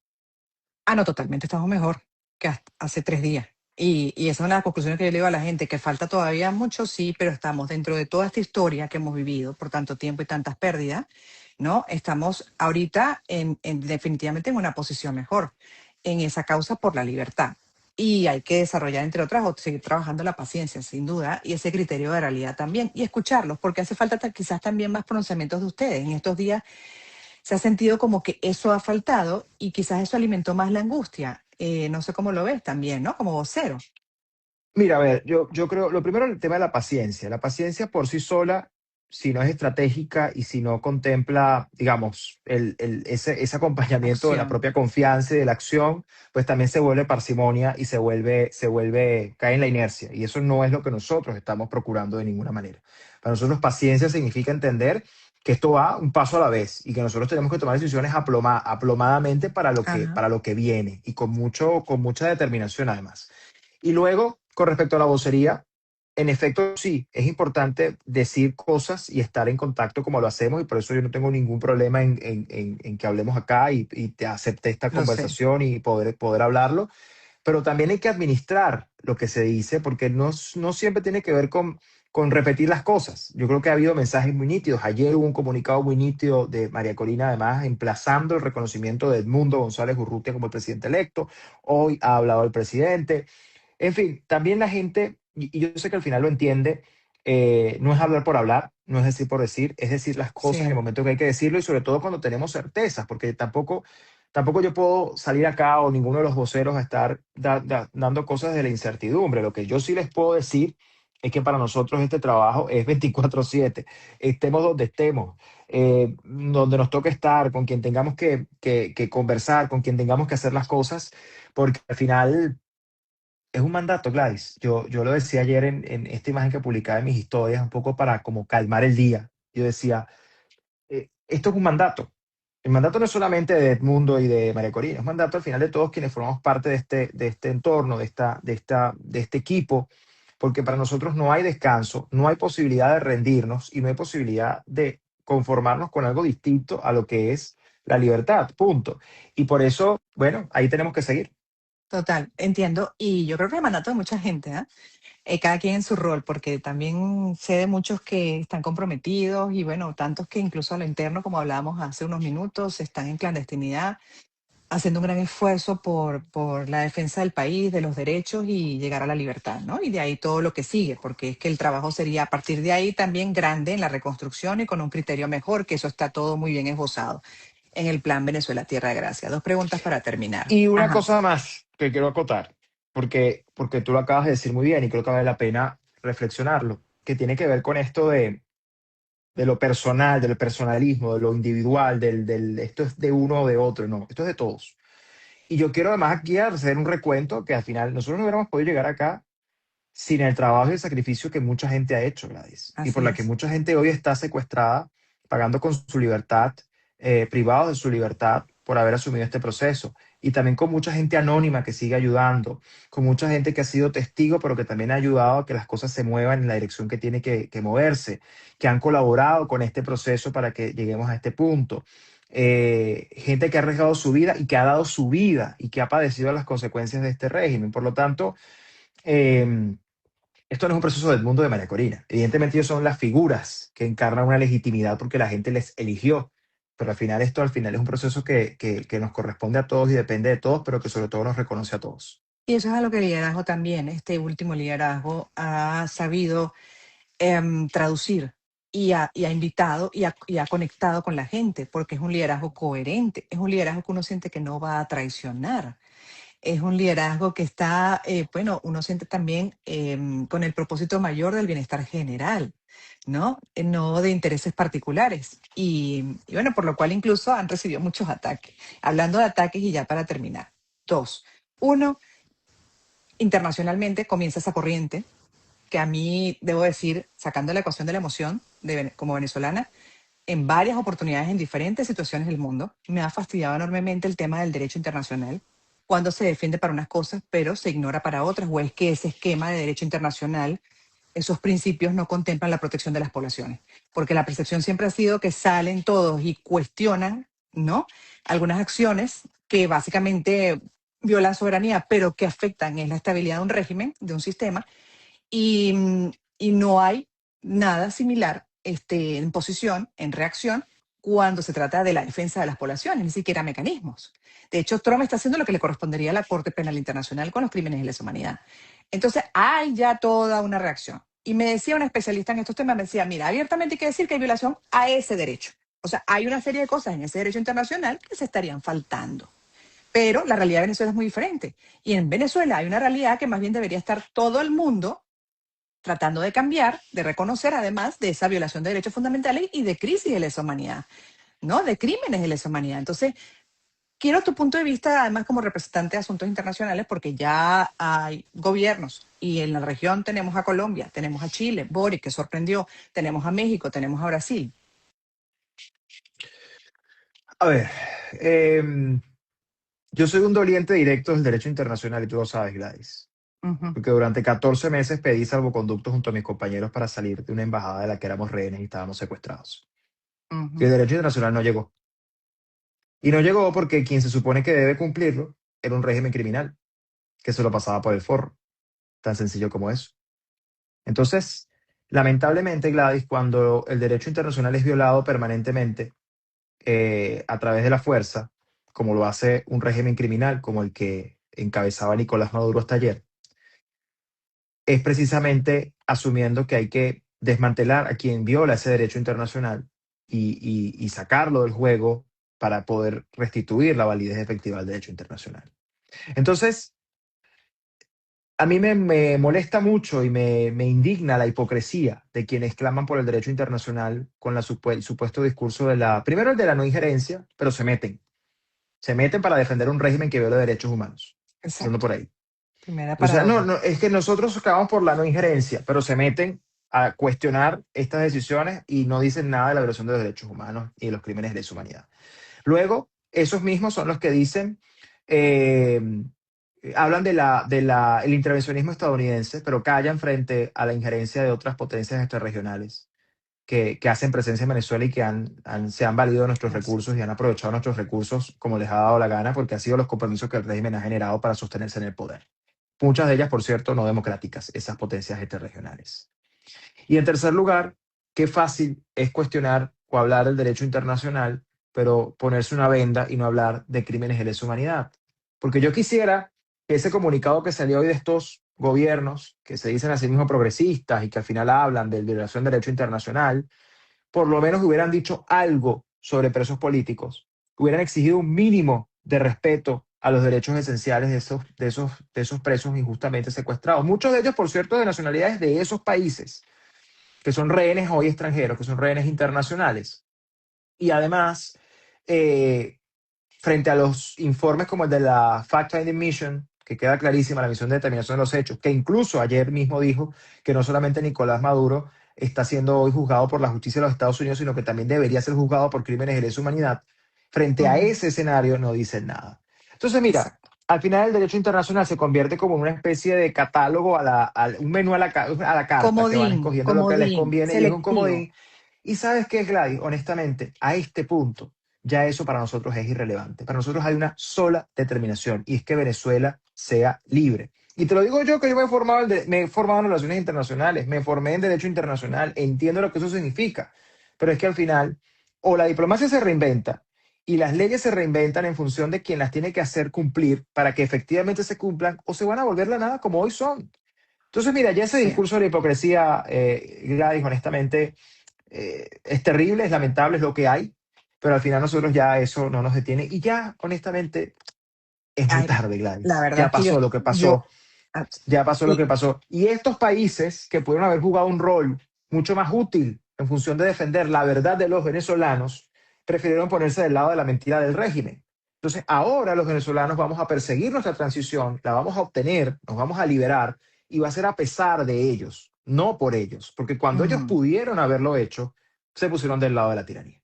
Ah, no, totalmente, estamos mejor que hace 3 días. Y esa es una de las conclusiones que yo le digo a la gente, que falta todavía mucho, sí, pero estamos dentro de toda esta historia que hemos vivido por tanto tiempo y tantas pérdidas, ¿no? Estamos ahorita definitivamente en una posición mejor en esa causa por la libertad. Y hay que desarrollar, entre otras, o seguir trabajando la paciencia, sin duda, y ese criterio de realidad también, y escucharlos, porque hace falta quizás también más pronunciamientos de ustedes. En estos días se ha sentido como que eso ha faltado y quizás eso alimentó más la angustia. No sé cómo lo ves también, ¿no? Como vocero. Mira, a ver, yo creo, lo primero el tema de la paciencia. La paciencia por sí sola, si no es estratégica y si no contempla, digamos, ese acompañamiento de la Acción. propia confianza y de la acción, pues también se vuelve parsimonia y cae en la inercia. Y eso no es lo que nosotros estamos procurando de ninguna manera. Para nosotros paciencia significa entender que esto va un paso a la vez y que nosotros tenemos que tomar decisiones aplomadamente Ajá. para lo que viene y con mucha determinación además. Y luego, con respecto a la vocería, en efecto, sí, es importante decir cosas y estar en contacto como lo hacemos, y por eso yo no tengo ningún problema en que hablemos acá y te acepté esta Lo sé. conversación y poder hablarlo, pero también hay que administrar lo que se dice, porque no siempre tiene que ver con repetir las cosas. Yo creo que ha habido mensajes muy nítidos. Ayer hubo un comunicado muy nítido de María Corina, además, emplazando el reconocimiento de Edmundo González Urrutia como el presidente electo. Hoy ha hablado el presidente. En fin, también la gente, y yo sé que al final lo entiende, no es hablar por hablar, no es decir por decir, es decir las cosas en el Sí, momento que hay que decirlo y sobre todo cuando tenemos certezas, porque tampoco yo puedo salir acá o ninguno de los voceros a estar dando cosas de la incertidumbre. Lo que yo sí les puedo decir es que para nosotros este trabajo es 24/7, estemos donde estemos, donde nos toque estar, con quien tengamos que conversar, con quien tengamos que hacer las cosas, porque al final es un mandato, Gladys. Yo lo decía ayer en esta imagen que publicaba en mis historias, un poco para como calmar el día. Yo decía, esto es un mandato. El mandato no es solamente de Edmundo y de María Corina, es un mandato al final de todos quienes formamos parte de este entorno, de este equipo, porque para nosotros no hay descanso, no hay posibilidad de rendirnos y no hay posibilidad de conformarnos con algo distinto a lo que es la libertad, punto. Y por eso, bueno, ahí tenemos que seguir. total, entiendo. Y yo creo que el mandato de mucha gente, ¿ah? Cada quien en su rol, porque también sé de muchos que están comprometidos y bueno, tantos que incluso a lo interno, como hablábamos hace unos minutos, están en clandestinidad, haciendo un gran esfuerzo por la defensa del país, de los derechos y llegar a la libertad, ¿no? Y de ahí todo lo que sigue, porque es que el trabajo sería a partir de ahí también grande en la reconstrucción y con un criterio mejor, que eso está todo muy bien esbozado en el Plan Venezuela Tierra de Gracia. Dos preguntas para terminar. Y una Ajá, cosa más que quiero acotar, porque tú lo acabas de decir muy bien y creo que vale la pena reflexionarlo, que tiene que ver con esto de lo personal, del personalismo, de lo individual, esto es de uno o de otro, no, esto es de todos. Y yo quiero además aquí hacer un recuento que al final nosotros no hubiéramos podido llegar acá sin el trabajo y el sacrificio que mucha gente ha hecho, Gladys, y por así la que es. mucha gente hoy está secuestrada, pagando con su libertad, privados de su libertad por haber asumido este proceso. Y también con mucha gente anónima que sigue ayudando, con mucha gente que ha sido testigo, pero que también ha ayudado a que las cosas se muevan en la dirección que tiene que moverse, que han colaborado con este proceso para que lleguemos a este punto. Gente que ha arriesgado su vida y que ha dado su vida y que ha padecido las consecuencias de este régimen. Por lo tanto, eh, esto no es un proceso del mundo de María Corina. Evidentemente ellos son las figuras que encarnan una legitimidad porque la gente les eligió. Pero al final es un proceso que nos corresponde a todos y depende de todos, pero que sobre todo nos reconoce a todos. Y eso es a lo que el liderazgo también, este último liderazgo ha sabido traducir y ha invitado y ha conectado con la gente, porque es un liderazgo coherente, es un liderazgo que uno siente que no va a traicionar, es un liderazgo que está, bueno, uno siente también con el propósito mayor del bienestar general, ¿no? No de intereses particulares. Y bueno, por lo cual incluso han recibido muchos ataques. Hablando de ataques y ya para terminar. Dos. Uno, internacionalmente comienza esa corriente que a mí, debo decir, sacando la ecuación de la emoción como venezolana, en varias oportunidades en diferentes situaciones del mundo, me ha fastidiado enormemente el tema del derecho internacional, cuando se defiende para unas cosas, pero se ignora para otras, o es que ese esquema de derecho internacional, esos principios no contemplan la protección de las poblaciones, porque la percepción siempre ha sido que salen todos y cuestionan, ¿no? Algunas acciones que básicamente violan soberanía, pero que afectan es la estabilidad de un régimen, de un sistema, y no hay nada similar en posición, en reacción, cuando se trata de la defensa de las poblaciones, ni siquiera mecanismos. De hecho, Trump está haciendo lo que le correspondería a la Corte Penal Internacional con los crímenes de lesa humanidad. Entonces, hay ya toda una reacción. Y me decía una especialista en estos temas, me decía, mira, abiertamente hay que decir que hay violación a ese derecho. O sea, hay una serie de cosas en ese derecho internacional que se estarían faltando. Pero la realidad de Venezuela es muy diferente. Y en Venezuela hay una realidad que más bien debería estar todo el mundo tratando de cambiar, de reconocer además de esa violación de derechos fundamentales y de crisis de lesa humanidad, ¿no? De crímenes de lesa humanidad. Entonces, quiero tu punto de vista, además como representante de asuntos internacionales, porque ya hay gobiernos y en la región tenemos a Colombia, tenemos a Chile, Boric, que sorprendió, tenemos a México, tenemos a Brasil. A ver, em, yo soy un doliente directo del derecho internacional y tú lo sabes, Gladys. Ujú, Porque durante 14 meses pedí salvoconducto junto a mis compañeros para salir de una embajada de la que éramos rehenes y estábamos secuestrados. Y ujú, el derecho internacional no llegó. Y no llegó porque quien se supone que debe cumplirlo era un régimen criminal que se lo pasaba por el forro. Tan sencillo como eso. Entonces, lamentablemente, Gladys, cuando el derecho internacional es violado permanentemente a través de la fuerza, como lo hace un régimen criminal como el que encabezaba Nicolás Maduro hasta ayer, es precisamente asumiendo que hay que desmantelar a quien viola ese derecho internacional y sacarlo del juego para poder restituir la validez efectiva del derecho internacional. Entonces, a mí me molesta mucho y me indigna la hipocresía de quienes claman por el derecho internacional con el supuesto discurso de primero el de la no injerencia, pero se meten para defender un régimen que viola derechos humanos, empezando exacto. por ahí. Primera O sea, no, paradoja. no, es que nosotros clamamos por la no injerencia, pero se meten a cuestionar estas decisiones y no dicen nada de la violación de los derechos humanos y de los crímenes de lesa humanidad. Luego, esos mismos son los que dicen, eh, hablan el intervencionismo estadounidense, pero callan frente a la injerencia de otras potencias extrarregionales que hacen presencia en Venezuela y que se han valido de nuestros Así recursos es. y han aprovechado nuestros recursos como les ha dado la gana, porque han sido los compromisos que el régimen ha generado para sostenerse en el poder. Muchas de ellas, por cierto, no democráticas, esas potencias extrarregionales. Y en tercer lugar, qué fácil es cuestionar o hablar del derecho internacional, pero ponerse una venda y no hablar de crímenes de lesa humanidad. Porque yo quisiera que ese comunicado que salió hoy de estos gobiernos, que se dicen a sí mismos progresistas y que al final hablan de violación del derecho internacional, por lo menos hubieran dicho algo sobre presos políticos, hubieran exigido un mínimo de respeto a los derechos esenciales de esos presos injustamente secuestrados. Muchos de ellos, por cierto, de nacionalidades de esos países, que son rehenes hoy extranjeros, que son rehenes internacionales. Y además, eh, frente a los informes como el de la Fact-Finding Mission, que queda clarísima la misión de determinación de los hechos, que incluso ayer mismo dijo que no solamente Nicolás Maduro está siendo hoy juzgado por la justicia de los Estados Unidos, sino que también debería ser juzgado por crímenes de lesa humanidad. Frente a Ujú, ese escenario no dicen nada. Entonces, mira, exacto. al final el derecho internacional se convierte como en una especie de catálogo, un menú a la carta, que van Comodín, escogiendo lo que les comodín, conviene y es un selectivo. comodín. Y sabes qué, Gladys, honestamente, a este punto, ya eso para nosotros es irrelevante. Para nosotros hay una sola determinación y es que Venezuela sea libre. Y te lo digo yo que yo me he formado en relaciones internacionales, me formé en derecho internacional, entiendo lo que eso significa, pero es que al final o la diplomacia se reinventa y las leyes se reinventan en función de quien las tiene que hacer cumplir para que efectivamente se cumplan o se van a volver la nada como hoy son. Entonces, mira, ya ese Sí, discurso de la hipocresía, Gladys, honestamente, es terrible, es lamentable, es lo que hay, pero al final nosotros ya eso no nos detiene y ya, honestamente, es muy ay, tarde, la Gladys. verdad Ya es que pasó lo que pasó, ah, ya pasó lo y que pasó. Y estos países que pudieron haber jugado un rol mucho más útil en función de defender la verdad de los venezolanos, prefirieron ponerse del lado de la mentira del régimen. Entonces, ahora los venezolanos vamos a perseguir nuestra transición, la vamos a obtener, nos vamos a liberar y va a ser a pesar de ellos, no por ellos, porque cuando ellos ujú. pudieron haberlo hecho, se pusieron del lado de la tiranía.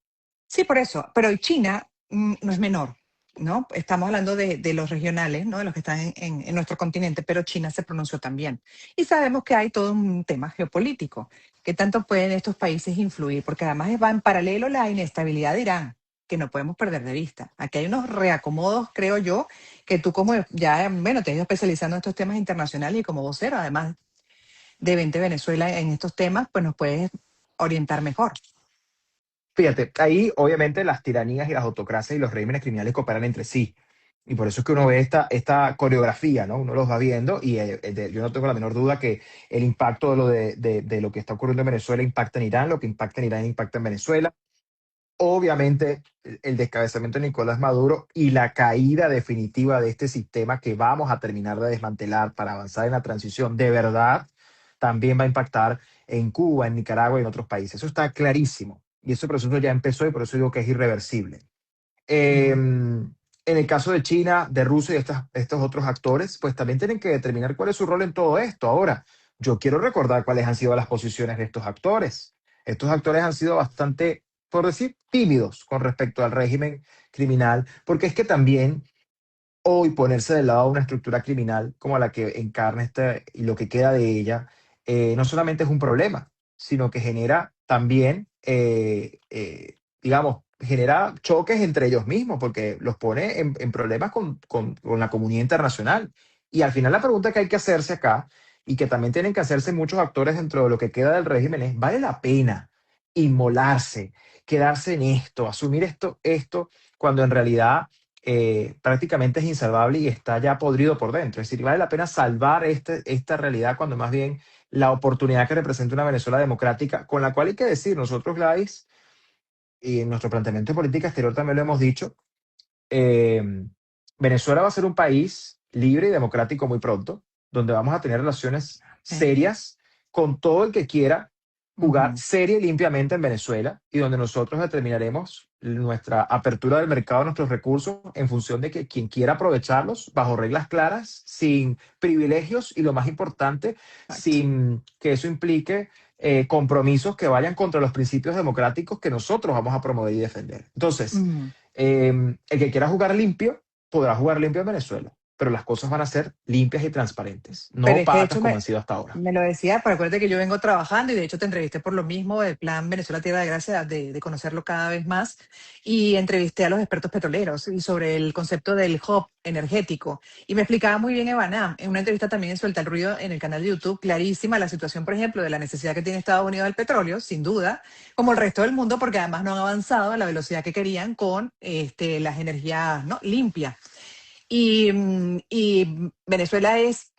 Sí, por eso. Pero China no es menor, ¿no? Estamos hablando de los regionales, ¿no? De los que están en nuestro continente, pero China se pronunció también. Y sabemos que hay todo un tema geopolítico. ¿Qué tanto pueden estos países influir? Porque además va en paralelo la inestabilidad de Irán. que no podemos perder de vista. Aquí hay unos reacomodos, creo yo, que tú como ya, bueno, te has ido especializando en estos temas internacionales y como vocero, además de 20 Venezuela en estos temas, pues nos puedes orientar mejor. Fíjate, ahí obviamente las tiranías y las autocracias y los regímenes criminales cooperan entre sí. Y por eso es que uno ve esta coreografía, ¿no? Uno los va viendo y yo no tengo la menor duda que el impacto de lo que está ocurriendo en Venezuela impacta en Irán, lo que impacta en Irán impacta en Venezuela. Obviamente, el descabezamiento de Nicolás Maduro y la caída definitiva de este sistema que vamos a terminar de desmantelar para avanzar en la transición, de verdad, también va a impactar en Cuba, en Nicaragua y en otros países. Eso está clarísimo. Y ese proceso ya empezó y por eso digo que es irreversible. Ujú. En el caso de China, de Rusia y estos otros actores, pues también tienen que determinar cuál es su rol en todo esto. Ahora, yo quiero recordar cuáles han sido las posiciones de estos actores. Estos actores han sido bastante, por decir, tímidos con respecto al régimen criminal, porque es que también hoy ponerse del lado de una estructura criminal como la que encarna y lo que queda de ella, no solamente es un problema, sino que genera también, digamos, genera choques entre ellos mismos, porque los pone en problemas con la comunidad internacional. Y al final la pregunta que hay que hacerse acá, y que también tienen que hacerse muchos actores dentro de lo que queda del régimen, es, ¿vale la pena inmolarse, quedarse en esto, asumir esto, cuando en realidad prácticamente es insalvable y está ya podrido por dentro? Es decir, vale la pena salvar esta realidad cuando más bien la oportunidad que representa una Venezuela democrática, con la cual hay que decir, nosotros, Gladys, y en nuestro planteamiento de política exterior también lo hemos dicho, eh, Venezuela va a ser un país libre y democrático muy pronto, donde vamos a tener relaciones serias con todo el que quiera jugar Ujú. seria y limpiamente en Venezuela, y donde nosotros determinaremos nuestra apertura del mercado, nuestros recursos, en función de que quien quiera aprovecharlos bajo reglas claras, sin privilegios y, lo más importante, Exacto. sin que eso implique compromisos que vayan contra los principios democráticos que nosotros vamos a promover y defender. Entonces, Ujú. el que quiera jugar limpio podrá jugar limpio en Venezuela, pero las cosas van a ser limpias y transparentes, no Pero es que de opacas hecho como han sido hasta ahora. me lo decía, pero acuérdate que yo vengo trabajando y de hecho te entrevisté por lo mismo del Plan Venezuela Tierra de Gracia, de conocerlo cada vez más, y entrevisté a los expertos petroleros y sobre el concepto del hub energético. Y me explicaba muy bien Evanam, en una entrevista también en Suelta el Ruido en el canal de YouTube, clarísima la situación, por ejemplo, de la necesidad que tiene Estados Unidos del petróleo, sin duda, como el resto del mundo, porque además no han avanzado a la velocidad que querían con las energías, ¿no?, limpias. Y Venezuela es,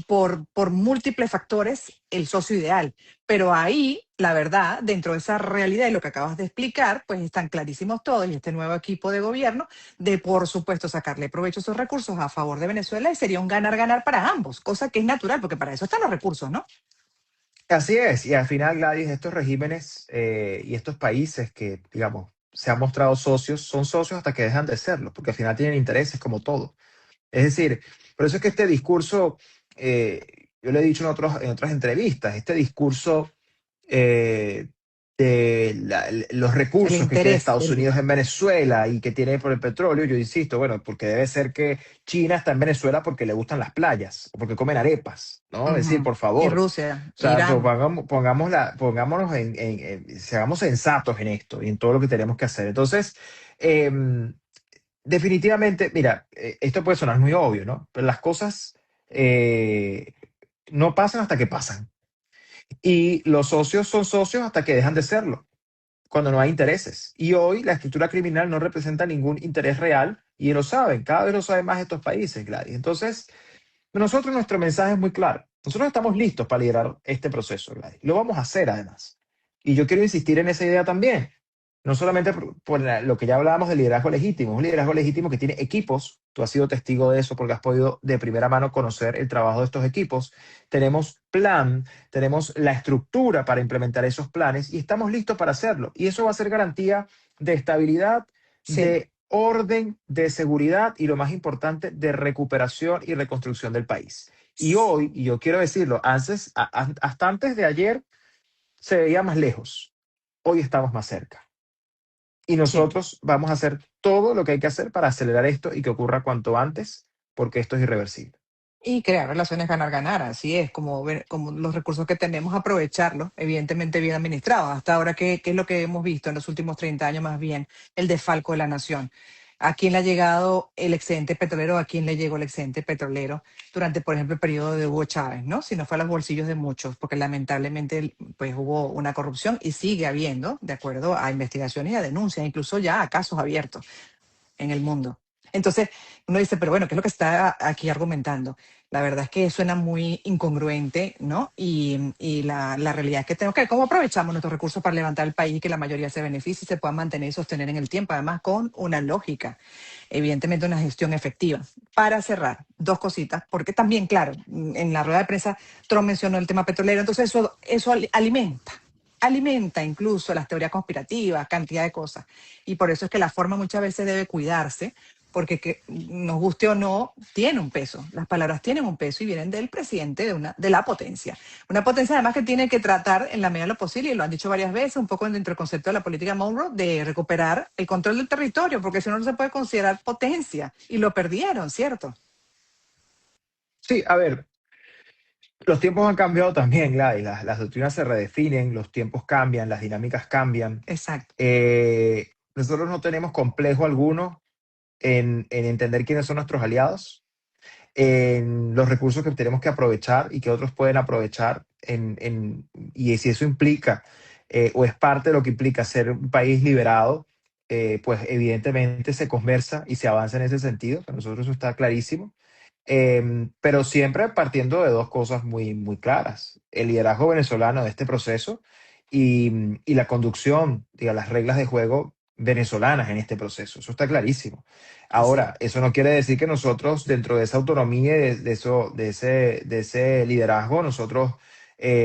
por múltiples factores, el socio ideal. Pero ahí, la verdad, dentro de esa realidad y lo que acabas de explicar, pues están clarísimos todos y este nuevo equipo de gobierno de, por supuesto, sacarle provecho a esos recursos a favor de Venezuela y sería un ganar-ganar para ambos, cosa que es natural, porque para eso están los recursos, ¿no? Así es, y al final, Gladys, estos regímenes y estos países que, digamos, se han mostrado socios, son socios hasta que dejan de serlo, porque al final tienen intereses como todo. Es decir, por eso es que este discurso, yo lo he dicho en otras entrevistas, este discurso eh, de los El recursos que tiene interés, Estados Unidos en Venezuela y que tiene por el petróleo, yo insisto, bueno, porque debe ser que China está en Venezuela porque le gustan las playas o porque comen arepas, ¿no? Es decir, ujú. por Y favor. Rusia, O sea, Irán. pongámonos seamos sensatos en esto y en todo lo que tenemos que hacer. Entonces, eh, definitivamente, mira, esto puede sonar muy obvio, ¿no? Pero las cosas eh, no pasan hasta que pasan. Y los socios son socios hasta que dejan de serlo, cuando no hay intereses. Y hoy la estructura criminal no representa ningún interés real y lo saben, cada vez lo saben más estos países, Gladys. Entonces, nosotros, nuestro mensaje es muy claro. Nosotros estamos listos para liderar este proceso, Gladys. Lo vamos a hacer, además. Y yo quiero insistir en esa idea también. No solamente por lo que ya hablábamos de liderazgo legítimo, un liderazgo legítimo que tiene equipos. Tú has sido testigo de eso porque has podido de primera mano conocer el trabajo de estos equipos. Tenemos plan, tenemos la estructura para implementar esos planes y estamos listos para hacerlo. Y eso va a ser garantía de estabilidad, Sí, de orden, de seguridad y, lo más importante, de recuperación y reconstrucción del país. Y hoy, y yo quiero decirlo, hasta antes de ayer se veía más lejos. Hoy estamos más cerca. Y sí. nosotros vamos a hacer todo lo que hay que hacer para acelerar esto y que ocurra cuanto antes, porque esto es irreversible. Y crear relaciones ganar-ganar, así es, como los recursos que tenemos, aprovecharlos, evidentemente bien administrados. Hasta ahora, ¿qué es lo que hemos visto en los últimos 30 años más bien? El desfalco de la nación. ¿A quién le ha llegado el excedente petrolero? ¿A quién le llegó el excedente petrolero durante, por ejemplo, el periodo de Hugo Chávez, ¿no? Si no fue a los bolsillos de muchos, porque lamentablemente pues hubo una corrupción y sigue habiendo, de acuerdo a investigaciones y a denuncias, incluso ya a casos abiertos en el mundo. Entonces, uno dice, pero bueno, ¿qué es lo que está aquí argumentando? La verdad es que suena muy incongruente, ¿no? Y la realidad es que tenemos que ver cómo aprovechamos nuestros recursos para levantar el país y que la mayoría se beneficie y se pueda mantener y sostener en el tiempo, además con una lógica, evidentemente una gestión efectiva. Para cerrar, dos cositas, porque también, claro, en la rueda de prensa Trump mencionó el tema petrolero, entonces eso alimenta incluso las teorías conspirativas, cantidad de cosas. Y por eso es que la forma muchas veces debe cuidarse, porque que nos guste o no, tiene un peso. Las palabras tienen un peso y vienen del presidente de la potencia. Una potencia además que tiene que tratar en la medida de lo posible, y lo han dicho varias veces, un poco dentro del concepto de la política Monroe, de recuperar el control del territorio, porque si no, no se puede considerar potencia. Y lo perdieron, ¿cierto? Sí, a ver, los tiempos han cambiado también, Gladys, las doctrinas se redefinen, los tiempos cambian, las dinámicas cambian. Exacto. Nosotros no tenemos complejo alguno en entender quiénes son nuestros aliados, en los recursos que tenemos que aprovechar y que otros pueden aprovechar, y si eso implica o es parte de lo que implica ser un país liberado, pues evidentemente se conversa y se avanza en ese sentido. Para nosotros eso está clarísimo. Pero siempre partiendo de dos cosas muy, muy claras: el liderazgo venezolano de este proceso y la conducción, diga, las reglas de juego venezolanas en este proceso. Eso está clarísimo. Así es. Ahora, eso no quiere decir que nosotros, dentro de esa autonomía y de ese liderazgo, nosotros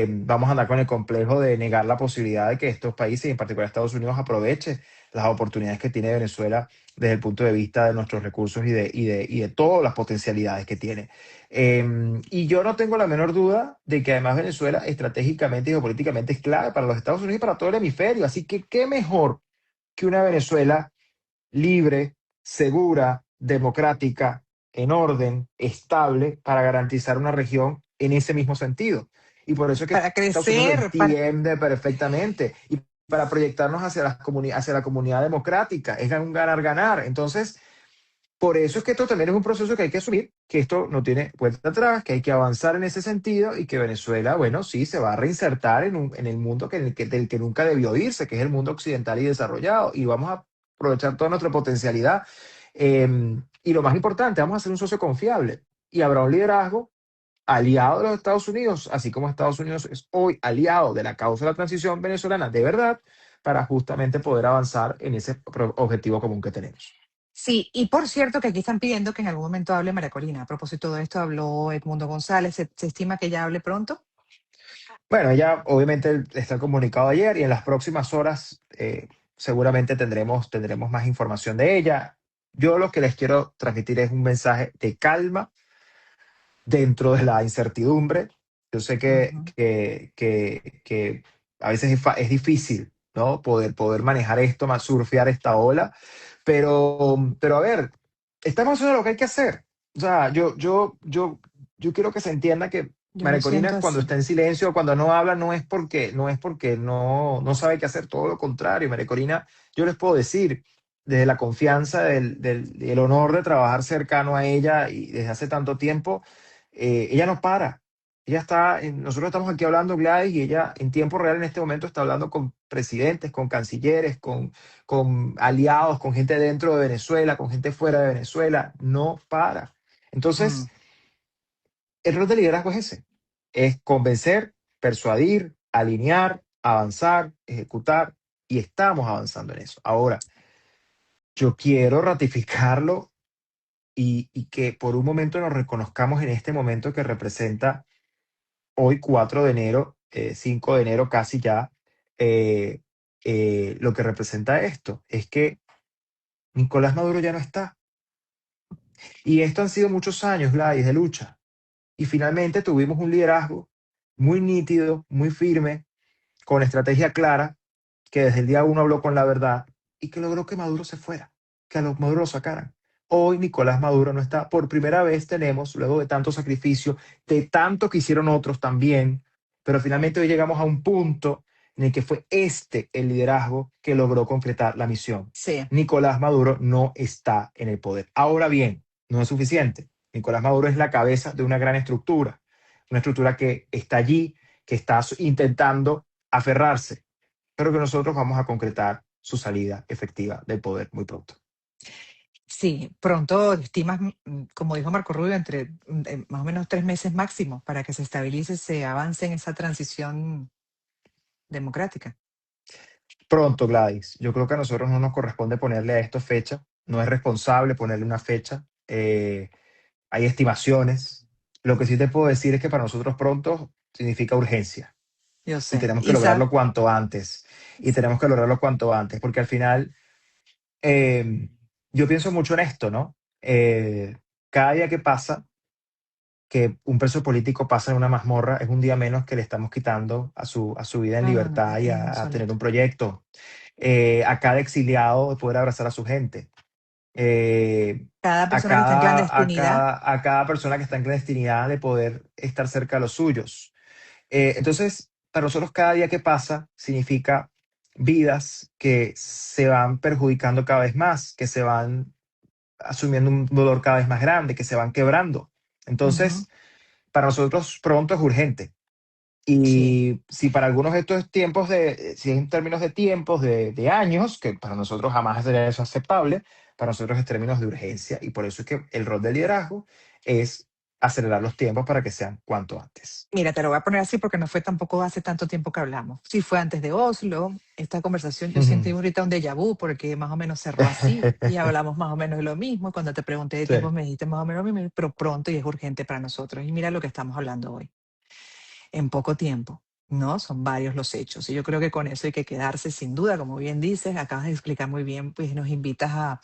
vamos a andar con el complejo de negar la posibilidad de que estos países, y en particular Estados Unidos, aproveche las oportunidades que tiene Venezuela desde el punto de vista de nuestros recursos y de todas las potencialidades que tiene. Y yo no tengo la menor duda de que además Venezuela estratégicamente y geopolíticamente es clave para los Estados Unidos y para todo el hemisferio. Así que qué mejor que una Venezuela libre, segura, democrática, en orden, estable, para garantizar una región en ese mismo sentido. Y por eso es que Para Estados Unidos lo crecer, para... entiende perfectamente. Y para proyectarnos hacia la comunidad democrática. Es un ganar-ganar. Entonces, por eso es que esto también es un proceso que hay que asumir, que esto no tiene vuelta atrás, que hay que avanzar en ese sentido y que Venezuela, bueno, sí, se va a reinsertar en el mundo del que nunca debió irse, que es el mundo occidental y desarrollado. Y vamos a aprovechar toda nuestra potencialidad. Y lo más importante, vamos a ser un socio confiable. Y habrá un liderazgo aliado de los Estados Unidos, así como Estados Unidos es hoy aliado de la causa de la transición venezolana de verdad, para justamente poder avanzar en ese objetivo común que tenemos. Sí, y por cierto que aquí están pidiendo que en algún momento hable María Corina. A propósito de esto, habló Edmundo González. ¿Se estima que ella hable pronto? Bueno, ya obviamente está comunicado ayer y en las próximas horas seguramente tendremos más información de ella. Yo lo que les quiero transmitir es un mensaje de calma dentro de la incertidumbre. Yo sé Ujú. que a veces es difícil, ¿no? Poder manejar esto, más surfear esta ola, pero a ver, estamos haciendo lo que hay que hacer. O sea, yo quiero que se entienda que Yo lo María siento Corina, cuando así. está en silencio, cuando no habla, no es porque no sabe qué hacer, todo lo contrario. María Corina, yo les puedo decir, desde la confianza, del honor de trabajar cercano a ella y desde hace tanto tiempo, ella no para. Nosotros estamos aquí hablando, Gladys, y ella en tiempo real en este momento está hablando con presidentes, con cancilleres, con aliados, con gente dentro de Venezuela, con gente fuera de Venezuela. No para. Mm. Entonces, el rol de liderazgo es ese: es convencer, persuadir, alinear, avanzar, ejecutar, y estamos avanzando en eso. Ahora, yo quiero ratificarlo y que por un momento nos reconozcamos en este momento que representa hoy 4 de enero, 5 de enero casi ya. eh, lo que representa esto es que Nicolás Maduro ya no está. Y esto han sido muchos años, Gladys, de lucha. Y finalmente tuvimos un liderazgo muy nítido, muy firme, con estrategia clara, que desde el día uno habló con la verdad y que logró que Maduro se fuera, que a los Maduro lo sacaran. Hoy Nicolás Maduro no está. Por primera vez tenemos, luego de tanto sacrificio, de tanto que hicieron otros también, pero finalmente hoy llegamos a un punto en el que fue este el liderazgo que logró concretar la misión. Sí. Nicolás Maduro no está en el poder. Ahora bien, no es suficiente. Nicolás Maduro es la cabeza de una estructura que está allí, que está intentando aferrarse, pero que nosotros vamos a concretar su salida efectiva del poder muy pronto. Sí, pronto estimas, como dijo Marco Rubio, entre más o menos 3 meses máximo para que se estabilice, se avance en esa transición democrática. Pronto, Gladys. Yo creo que a nosotros no nos corresponde ponerle a esto fecha. No es responsable ponerle una fecha. Hay estimaciones. Lo que sí te puedo decir es que para nosotros pronto significa urgencia Yo y sé. tenemos que Isa, lograrlo cuanto antes. Y tenemos que lograrlo cuanto antes, porque al final eh, yo pienso mucho en esto, ¿no? Cada día que pasa, que un preso político pasa en una mazmorra, es un día menos que le estamos quitando a su vida en no, no, no, libertad y es a tener insólito. un proyecto. A cada exiliado de poder abrazar a su gente. Cada persona que está en clandestinidad, A cada persona que está en clandestinidad de poder estar cerca de los suyos. Entonces, para nosotros cada día que pasa significa vidas que se van perjudicando cada vez más, que se van asumiendo un dolor cada vez más grande, que se van quebrando. ujú, Entonces, para nosotros pronto es urgente. sí. Y si para algunos estos tiempos si en términos de tiempos, de años, que para nosotros jamás sería eso aceptable, para nosotros es términos de urgencia y por eso es que el rol del liderazgo es acelerar los tiempos para que sean cuanto antes. Mira, te lo voy a poner así porque no fue tampoco hace tanto tiempo que hablamos. Sí, fue antes de Oslo. Esta conversación yo sentí ahorita un déjà vu porque más o menos cerró así y hablamos más o menos de lo mismo. Y cuando te pregunté de tiempo Sí. me dijiste más o menos lo mismo, pero pronto y es urgente para nosotros. Y mira lo que estamos hablando hoy. En poco tiempo, ¿no? Son varios los hechos. Y yo creo que con eso hay que quedarse sin duda, como bien dices, acabas de explicar muy bien, pues nos invitas a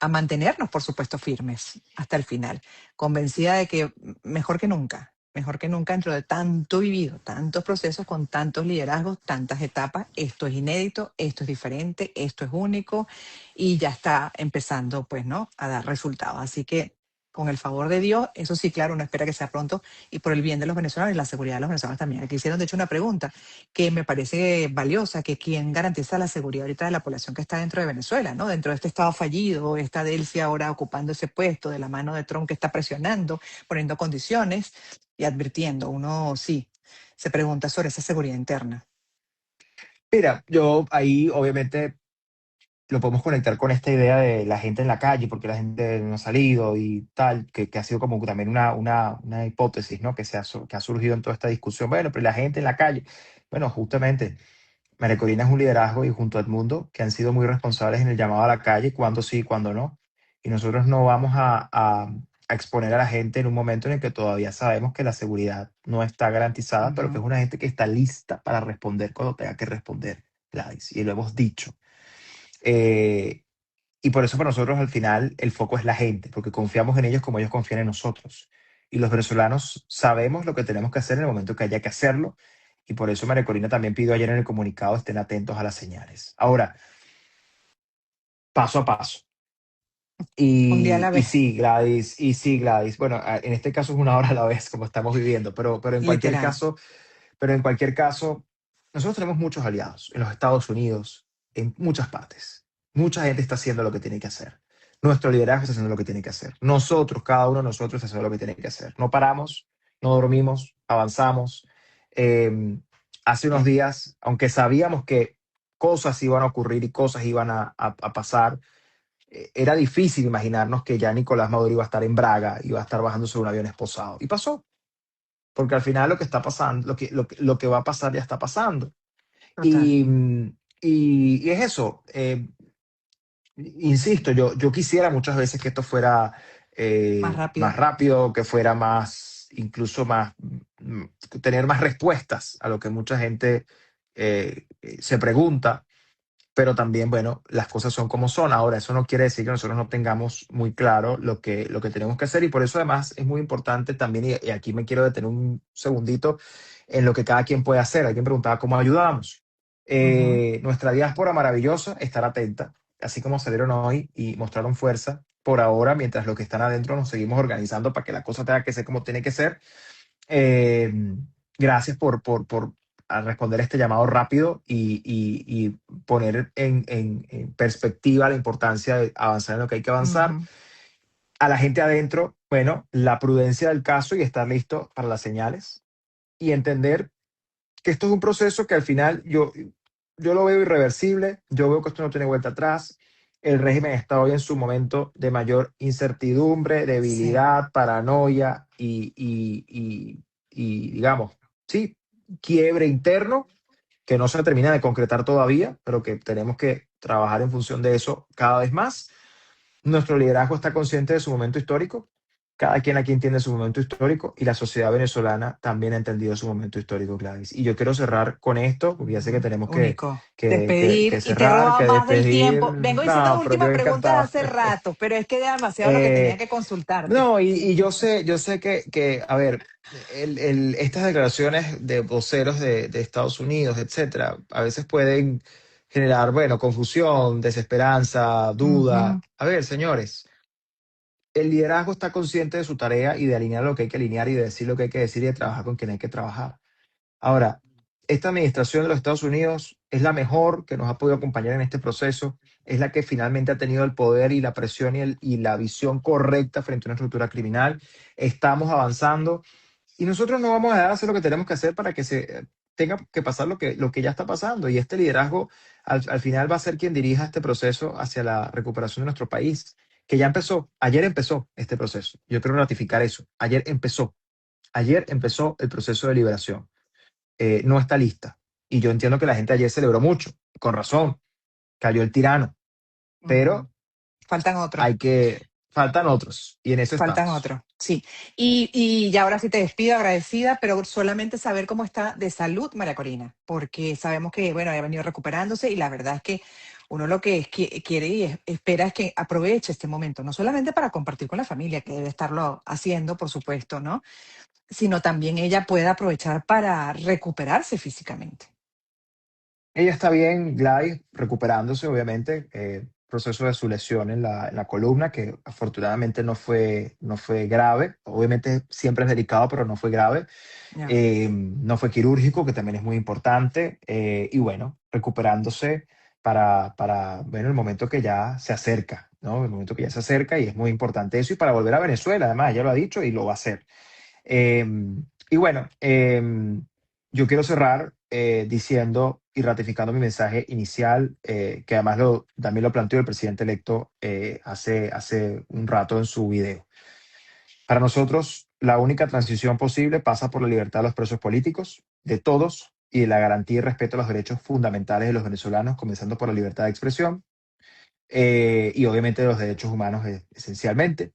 mantenernos, por supuesto, firmes hasta el final, convencida de que mejor que nunca dentro de tanto vivido, tantos procesos con tantos liderazgos, tantas etapas, esto es inédito, esto es diferente, esto es único y ya está empezando, pues, ¿no? A dar resultados. Así que con el favor de Dios, eso sí, claro, uno espera que sea pronto y por el bien de los venezolanos y la seguridad de los venezolanos también. Aquí hicieron, de hecho, una pregunta que me parece valiosa, que quién garantiza la seguridad ahorita de la población que está dentro de Venezuela, ¿no? Dentro de este estado fallido, esta Delcy ahora ocupando ese puesto de la mano de Trump que está presionando, poniendo condiciones y advirtiendo. Uno sí se pregunta sobre esa seguridad interna. Mira, yo ahí obviamente lo podemos conectar con esta idea de la gente en la calle, porque la gente no ha salido y tal, que ha sido como también una hipótesis, ¿no? Que ha surgido en toda esta discusión. Bueno, pero la gente en la calle, bueno, justamente, María Corina es un liderazgo y junto a Edmundo, que han sido muy responsables en el llamado a la calle, cuándo sí y cuándo no. Y nosotros no vamos a exponer a la gente en un momento en el que todavía sabemos que la seguridad no está garantizada, pero que Ujú, es una gente que está lista para responder cuando tenga que responder, Gladys. Y lo hemos dicho. Eh, y por eso para nosotros al final el foco es la gente, porque confiamos en ellos como ellos confían en nosotros. Y los venezolanos sabemos lo que tenemos que hacer en el momento que haya que hacerlo. Y por eso María Corina también pidió ayer en el comunicado estén atentos a las señales. Ahora, paso a paso. un día a la vez, Y sí, Gladys. Bueno, en este caso es una hora a la vez, como estamos viviendo, literal. pero en cualquier caso, nosotros tenemos muchos aliados en los Estados Unidos, en muchas partes. Mucha gente está haciendo lo que tiene que hacer. Nuestro liderazgo está haciendo lo que tiene que hacer. Nosotros, cada uno de nosotros está haciendo lo que tiene que hacer. No paramos, no dormimos, avanzamos. Eh, Hace unos días, aunque sabíamos que cosas iban a ocurrir y cosas iban a pasar, era difícil imaginarnos que ya Nicolás Maduro iba a estar en Braga, iba a estar bajando sobre un avión esposado. Y pasó, porque al final lo que está pasando, lo que va a pasar ya está pasando. Total. Y, y es eso, insisto, yo quisiera muchas veces que esto fuera Más más rápido. rápido, que fuera más, incluso más, tener más respuestas a lo que mucha gente se pregunta, pero también, bueno, las cosas son como son. Ahora, eso no quiere decir que nosotros no tengamos muy claro lo que tenemos que hacer y por eso además es muy importante también, y aquí me quiero detener un segundito en lo que cada quien puede hacer. Alguien preguntaba cómo ayudamos. Ujú, Nuestra diáspora maravillosa, estar atenta, así como salieron hoy y mostraron fuerza. por ahora, mientras los que están adentro nos seguimos organizando para que la cosa tenga que ser como tiene que ser. Eh, Gracias por a responder este llamado rápido y poner en perspectiva la importancia de avanzar en lo que hay que avanzar. Ujú. A la gente adentro, bueno, la prudencia del caso y estar listo para las señales y entender que esto es un proceso que al final yo lo veo irreversible, yo veo que esto no tiene vuelta atrás. El régimen está hoy en su momento de mayor incertidumbre, Sí, debilidad, paranoia digamos, sí, quiebre interno que no se termina de concretar todavía, pero que tenemos que trabajar en función de eso cada vez más. Nuestro liderazgo está consciente de su momento histórico. Cada quien aquí entiende su momento histórico y la sociedad venezolana también ha entendido su momento histórico, Gladys. Y yo quiero cerrar con esto, porque ya sé que tenemos único. que Despedir, y te he cerrar, robado que más del despedir. tiempo. Vengo diciendo No, pero últimas yo preguntas encantado. hace rato, pero es que era demasiado lo que tenía Eh, que consultarte. no, y yo sé a ver, estas declaraciones de voceros de Estados Unidos, etcétera, a veces pueden generar, bueno, confusión, desesperanza, duda. Ujú. A ver, señores, el liderazgo está consciente de su tarea y de alinear lo que hay que alinear y de decir lo que hay que decir y de trabajar con quien hay que trabajar. Ahora, esta administración de los Estados Unidos es la mejor que nos ha podido acompañar en este proceso, es la que finalmente ha tenido el poder y la presión y la visión correcta frente a una estructura criminal. Estamos avanzando y nosotros no vamos a dejar de hacer lo que tenemos que hacer para que se tenga que pasar lo que ya está pasando. Y este liderazgo al final va a ser quien dirija este proceso hacia la recuperación de nuestro país, que ya empezó. Ayer empezó este proceso. Yo quiero ratificar eso. Ayer empezó. Ayer empezó el proceso de liberación. No está lista. Y yo entiendo que la gente ayer celebró mucho, con razón. Cayó el tirano, Ujú. pero Faltan otros. hay que, faltan otros. Y en eso Faltan estamos. otros, sí. Y ya ahora sí te despido agradecida, pero solamente saber cómo está de salud María Corina, porque sabemos que, bueno, ha venido recuperándose y la verdad es que uno lo que, quiere y espera es que aproveche este momento, no solamente para compartir con la familia, que debe estarlo haciendo, por supuesto, ¿no? Sino también ella pueda aprovechar para recuperarse físicamente. Ella está bien, Gladys, recuperándose, obviamente. Proceso de su lesión en la columna, que afortunadamente no fue grave. Obviamente siempre es delicado, pero no fue grave. Ya. No fue quirúrgico, que también es muy importante. Y bueno, recuperándose bueno, el momento que ya se acerca, ¿no? El momento que ya se acerca y es muy importante eso. Y para volver a Venezuela, además, ya lo ha dicho y lo va a hacer. Eh, y bueno, yo quiero cerrar diciendo y ratificando mi mensaje inicial, que además también lo planteó el presidente electo hace un rato en su video. Para nosotros, la única transición posible pasa por la libertad de los presos políticos, de todos, y de la garantía y respeto a los derechos fundamentales de los venezolanos, comenzando por la libertad de expresión y obviamente de los derechos humanos esencialmente.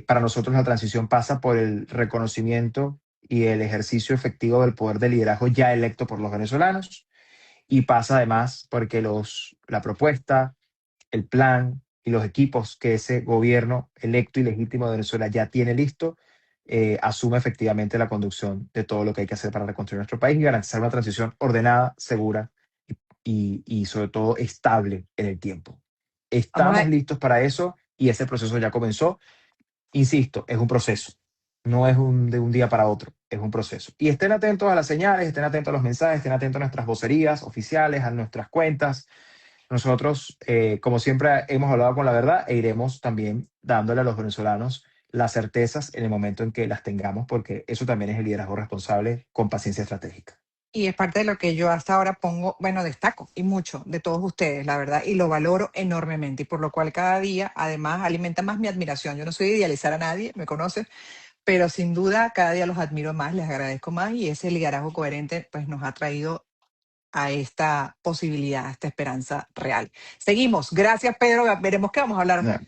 Para nosotros la transición pasa por el reconocimiento y el ejercicio efectivo del poder de liderazgo ya electo por los venezolanos y pasa además porque la propuesta, el plan y los equipos que ese gobierno electo y legítimo de Venezuela ya tiene listo, asume efectivamente la conducción de todo lo que hay que hacer para reconstruir nuestro país y garantizar una transición ordenada, segura y sobre todo estable en el tiempo. Vamos Estamos a, listos para eso y ese proceso ya comenzó. Insisto, es un proceso. No es de un día para otro, es un proceso. Y estén atentos a las señales, estén atentos a los mensajes, estén atentos a nuestras vocerías oficiales, a nuestras cuentas. Nosotros, como siempre, hemos hablado con la verdad e iremos también dándole a los venezolanos las certezas en el momento en que las tengamos, porque eso también es el liderazgo responsable con paciencia estratégica. Y es parte de lo que yo hasta ahora pongo, bueno, destaco y mucho de todos ustedes, la verdad, y lo valoro enormemente, y por lo cual cada día, además, alimenta más mi admiración. Yo no soy de idealizar a nadie, me conoces, pero sin duda cada día los admiro más, les agradezco más, y ese liderazgo coherente, pues, nos ha traído a esta posibilidad, a esta esperanza real. Seguimos. Gracias, Pedro. Veremos qué vamos a hablar Ya.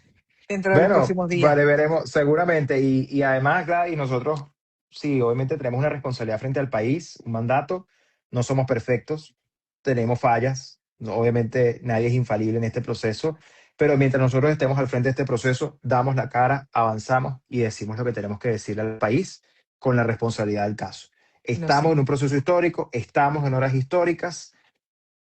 dentro de los Bueno, próximos días. vale, veremos seguramente. Y además, Gladys, nosotros, sí, obviamente tenemos una responsabilidad frente al país, un mandato. No somos perfectos, tenemos fallas. Obviamente nadie es infalible en este proceso, pero mientras nosotros estemos al frente de este proceso, damos la cara, avanzamos y decimos lo que tenemos que decirle al país con la responsabilidad del caso. Lo Estamos sé. en un proceso histórico, estamos en horas históricas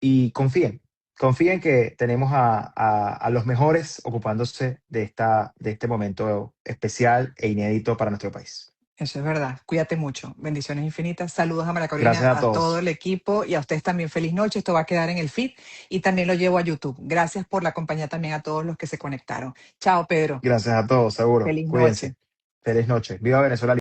y confíen. confíen que tenemos a los mejores ocupándose de este momento especial e inédito para nuestro país. Eso es verdad. Cuídate mucho. Bendiciones infinitas. Saludos a María Corina, Gracias a a todo el todos. equipo y a ustedes también. Feliz noche. Esto va a quedar en el feed y también lo llevo a YouTube. Gracias por la compañía también a todos los que se conectaron. Chao, Pedro. Gracias a todos, seguro. Feliz noche. Cuídense. Feliz noche. Viva Venezuela.